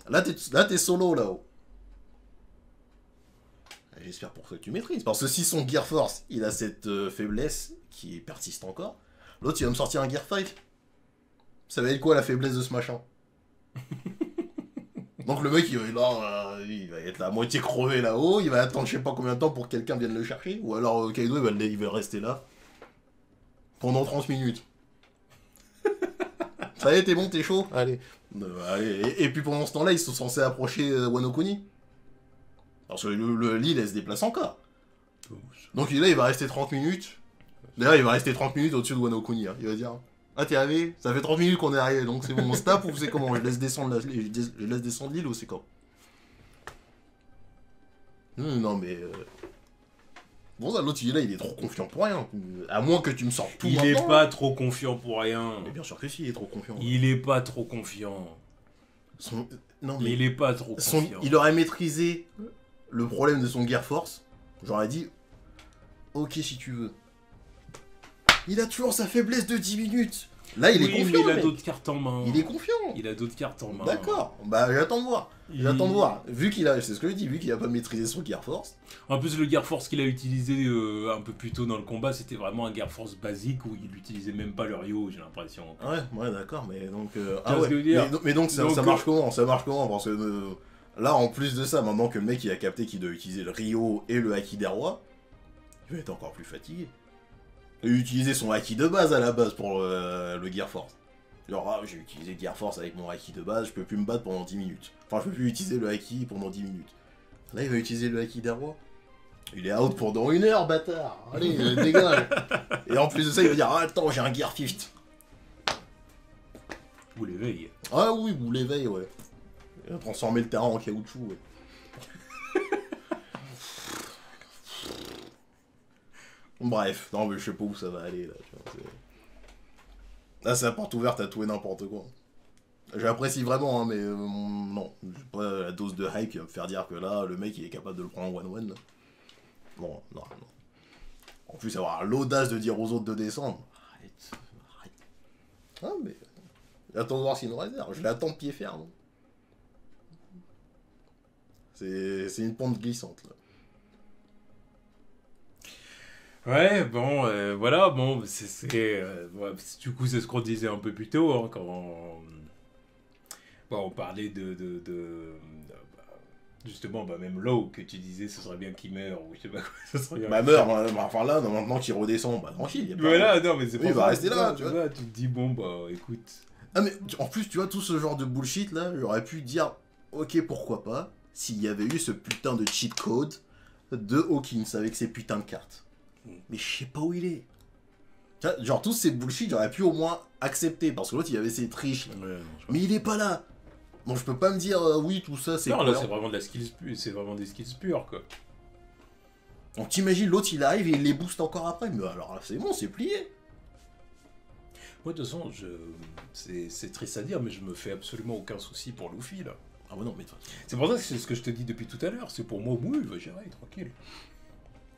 Là, t'es solo, là-haut. J'espère pour que tu maîtrises. Parce que si son Gear Force, il a cette faiblesse qui persiste encore, l'autre, il va me sortir un Gear 5. Ça va être quoi la faiblesse de ce machin? Donc le mec, il va être la moitié crevé là-haut, il va attendre je sais pas combien de temps pour que quelqu'un vienne le chercher, ou alors Kaido, il va rester là pendant 30 minutes. Ça y est, t'es bon, t'es chaud? Allez. Allez. Et puis pendant ce temps-là, ils sont censés approcher Wano Kuni. Parce que le Lille, elle se déplace encore. Donc là, il va rester 30 minutes. D'ailleurs, il va rester 30 minutes au-dessus de Wano Kuni. Hein. Il va dire, ah, t'es arrivé? Ça fait 30 minutes qu'on est arrivé, donc c'est bon, on se tape ou c'est comment? Je laisse descendre l'île ou c'est quand? Non, mais... Bon, ça, l'autre, il est trop confiant pour rien. À moins que tu me sortes tout Il maintenant. est pas trop confiant pour rien. Mais bien sûr que si, il est trop confiant. Il est pas trop confiant. Non, mais... Il est pas trop confiant. Il aurait maîtrisé le problème de son Gear Force. J'aurais dit, ok si tu veux. Il a toujours sa faiblesse de 10 minutes. Là, il est confiant. Mais il a d'autres cartes en main. Il est confiant. Il a d'autres cartes en main. D'accord. Bah, j'attends de voir. J'attends de voir. Vu qu'il a, c'est ce que je dis, vu qu'il a pas maîtrisé son Gear Force. En plus, le Gear Force qu'il a utilisé un peu plus tôt dans le combat, c'était vraiment un Gear Force basique où il utilisait même pas le Ryo, j'ai l'impression. Ouais, d'accord. Mais donc, mais donc, ça marche comment? Ça marche comment? Parce que là, en plus de ça, maintenant que le mec il a capté qu'il doit utiliser le Ryo et le Haki des rois, il va être encore plus fatigué. Il a utilisé son Haki de base à la base pour le Gear Force. Genre, j'ai utilisé Gear Force avec mon Haki de base, je peux plus me battre pendant 10 minutes. Enfin, je peux plus utiliser le Haki pendant 10 minutes. Là, il va utiliser le Haki des rois. Il est out pendant 1 heure, bâtard. Allez, dégage. Et en plus de ça, il va dire, ah, attends, j'ai un Gear 50. Ou l'éveil. Ah oui, ou l'éveil, ouais. Il va transformer le terrain en caoutchouc, ouais. Bref, non mais je sais pas où ça va aller là. Tu vois, là c'est la porte ouverte à tout et n'importe quoi. J'apprécie vraiment, hein, mais non, j'ai pas la dose de hype qui va me faire dire que là, le mec il est capable de le prendre en one-one. Non. En plus, avoir l'audace de dire aux autres de descendre. Arrête. Ah mais... J'attends de voir s'il nous réserve. Je l'attends de pied ferme. C'est une pente glissante là. Ouais, bon, voilà, bon, du coup, c'est ce qu'on disait un peu plus tôt, hein, quand on parlait justement, même Law, que tu disais, ce serait bien qu'il meure, ou je sais pas quoi, ce serait bien... Bah meurt, enfin là, maintenant qu'il redescend, bah tranquille, il voilà, non, mais c'est pas il va rester là, tu vois. Tu te dis, bon, bah, écoute... Ah mais, en plus, tu vois, tout ce genre de bullshit, là, j'aurais pu dire, ok, pourquoi pas, s'il y avait eu ce putain de cheat code de Hawkins, avec ses putains de cartes. Mais je sais pas où il est. Tu vois, genre tous ces bullshit, j'aurais pu au moins accepter, parce que l'autre il avait ses triches. Ouais, non, Mais il est pas là. Donc je peux pas me dire oui tout ça c'est non, là cohérent. c'est vraiment de la skills pure, c'est vraiment des skills pures quoi. Donc t'imagines l'autre il arrive et il les booste encore après. Mais alors là c'est bon, c'est plié. Moi de toute façon, c'est triste à dire, mais je me fais absolument aucun souci pour Luffy là. Ah bah non mais de toute façon. C'est pour ça que c'est ce que je te dis depuis tout à l'heure. C'est pour moi, oui, il va gérer, tranquille.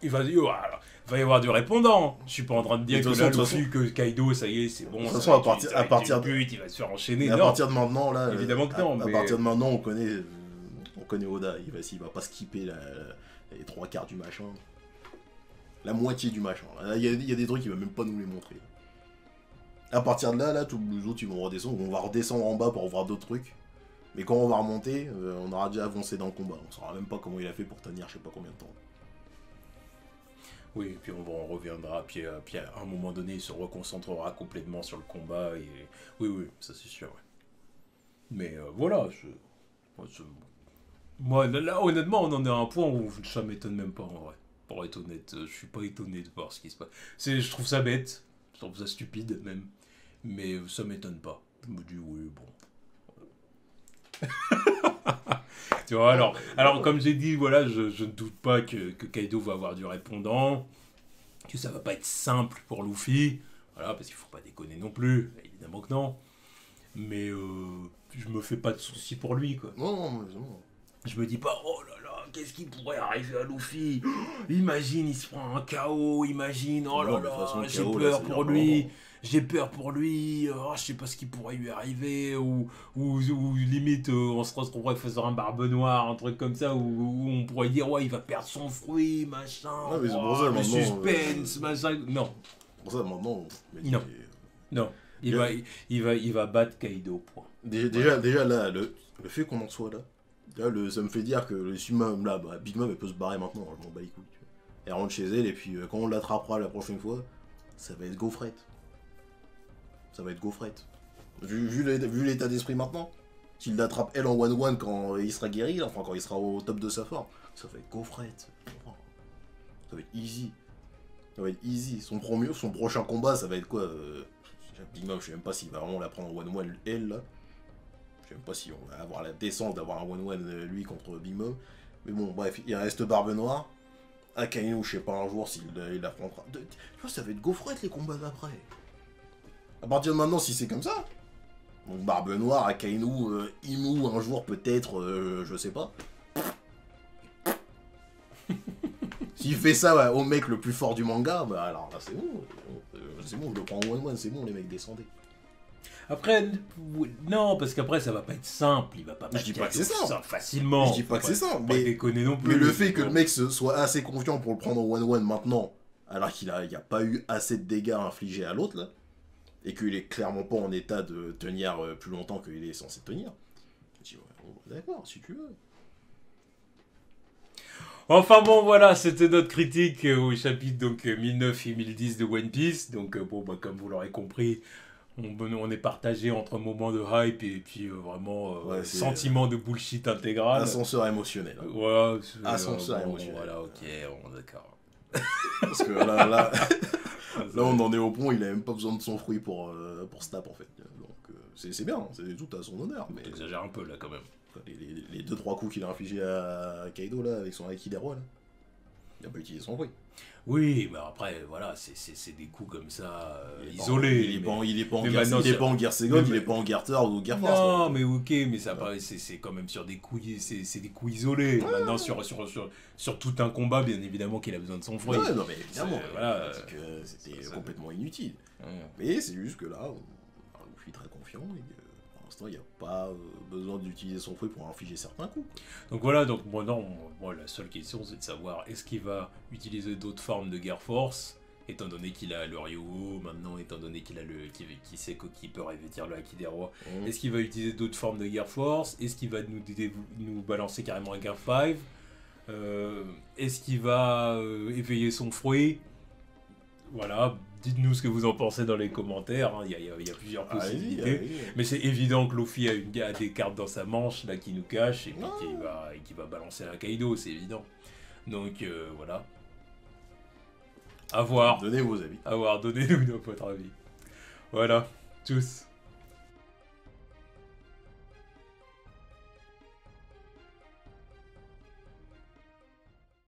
Il va dire, voilà, il va y avoir du répondant. Je suis pas en train de dire De que toute là, façon, Luffy, que Kaido, ça y est, c'est bon. De toute ça façon, va à être- partir- ça va à être partir une de- pute, il va se faire enchaîner. Mais à Non. partir de maintenant là. Évidemment que non, à mais- partir de maintenant on connaît Oda. Il va pas skipper les trois quarts du machin. La moitié du machin. Là, il y a des trucs qu'il va même pas nous les montrer. À partir de là, tous les autres ils vont redescendre. On va redescendre en bas pour voir d'autres trucs. Mais quand on va remonter, on aura déjà avancé dans le combat. On saura même pas comment il a fait pour tenir je sais pas combien de temps. Oui, et puis on reviendra, puis à un moment donné, il se reconcentrera complètement sur le combat. Et... Oui, ça c'est sûr. Ouais. Mais voilà, moi, là, honnêtement, on en est à un point où ça m'étonne même pas en vrai. Pour être honnête, je suis pas étonné de voir ce qui se passe. Je trouve ça bête, je trouve ça stupide même, mais ça m'étonne pas. Je me dis, oui, bon. Tu vois, alors comme j'ai dit, voilà, je ne doute pas que Kaido va avoir du répondant, que ça va pas être simple pour Luffy, voilà, parce qu'il faut pas déconner non plus, évidemment que non, mais je me fais pas de soucis pour lui, quoi. Non, mais non. Je me dis pas, oh là là, qu'est-ce qui pourrait arriver à Luffy? Imagine, il se prend un KO, imagine, oh là Non, mais de toute façon, là, le j'ai KO, là, peur c'est pour bien lui, vraiment. j'ai peur pour lui, oh, je sais pas ce qui pourrait lui arriver, ou limite, on se retrouverait face à un barbe noire, un truc comme ça, où on pourrait dire, ouais, il va perdre son fruit, machin, Non, mais c'est pour oh, ça, le maintenant, suspense, machin, non, Pour ça maintenant. Non. non, il va battre Kaido, point. Déjà là, le fait qu'on en soit là, ça me fait dire que le summum là, bah, Big Mom elle peut se barrer maintenant, je m'en bats les couilles. Tu vois. Elle rentre chez elle et puis quand on l'attrapera la prochaine fois, ça va être gaufrette. Ça va être gaufrette. Vu l'état d'esprit maintenant, s'il l'attrape elle en one-one quand il sera guéri, là, enfin quand il sera au top de sa forme, ça va être gaufrette. Ça va être easy. Ça va être easy. Son prochain combat, ça va être quoi Big Mom, je sais même pas s'il va vraiment la prendre en one-one elle là. Je sais même pas si on va avoir la décence d'avoir un one-one lui contre Big Mom. Mais bon, bref, il reste Barbe Noire. Akainu, je sais pas un jour s'il affrontera. Tu vois, ça va être gaufrette les combats d'après. À partir de maintenant, si c'est comme ça. Donc Barbe Noire, Akainu, Imu, un jour peut-être, je sais pas. S'il fait ça ouais, au mec le plus fort du manga, bah alors là c'est bon. C'est bon, je le prends en one-one, c'est bon, les mecs descendez. Après, non, parce qu'après ça va pas être simple, il va pas Je dis pas que c'est Kaido ça. facilement. Je dis pas que c'est ça, Faut pas mais déconner non plus. Mais le fait que le mec soit assez confiant pour le prendre en one-one maintenant, alors qu'il n'y a pas eu assez de dégâts infligés à l'autre, là, et qu'il est clairement pas en état de tenir plus longtemps qu'il est censé tenir, je dis, ouais, bon, d'accord, si tu veux. Enfin bon, voilà, c'était notre critique au chapitre donc 1009 et 1010 de One Piece. Donc bon, bah, comme vous l'aurez compris, on est partagé entre moments de hype et puis vraiment Ouais, sentiment de bullshit intégral. Ascenseur émotionnel. Hein. Ouais, Ascenseur bon, émotionnel. voilà, ok, on est d'accord. Parce que là, on en est au point, il a même pas besoin de son fruit pour snap en fait. Donc c'est bien, c'est tout à son honneur. Mais T'exagères un peu là quand même. les 2-3 coups qu'il a infligés à Kaido là, avec son Aikido là, il a pas utilisé son fruit. Oui, mais après, voilà, c'est des coups comme ça, Il est isolés. Il est pas en mais guerre, maintenant, il est pas en guerre Segon, mais- il est pas en guerre Third ou guerre Force. Non, quoi. mais ok, mais ça paraît, c'est quand même sur des coups, c'est des coups isolés. Maintenant, sur tout un combat, bien évidemment qu'il a besoin de son fruit. Ouais, non mais évidemment, voilà, c'est que c'était ça- complètement inutile. Ouais. Mais c'est juste que là, je suis très confiant et que pour l'instant, il n'y a pas besoin d'utiliser son fruit pour infliger certains coups. Quoi. Donc voilà, donc moi, non, moi, la seule question, c'est de savoir est-ce qu'il va utiliser d'autres formes de Gear Force, étant donné qu'il a le Ryuho, maintenant, étant donné qu'il a qui sait qu'il peut revêtir le Haki des Rois. Est-ce qu'il va utiliser d'autres formes de Gear Force? Est-ce qu'il va nous balancer carrément un Gear 5? Est-ce qu'il va éveiller son fruit? Voilà, dites-nous ce que vous en pensez dans les commentaires, hein. Il y a plusieurs possibilités. Allez-y. Mais c'est évident que Luffy a des cartes dans sa manche là qui nous cachent et puis Ouais. qui va balancer un Kaido, c'est évident. Donc voilà. À voir. Donnez vos avis. À voir, donnez-nous votre avis. Voilà, tchuss.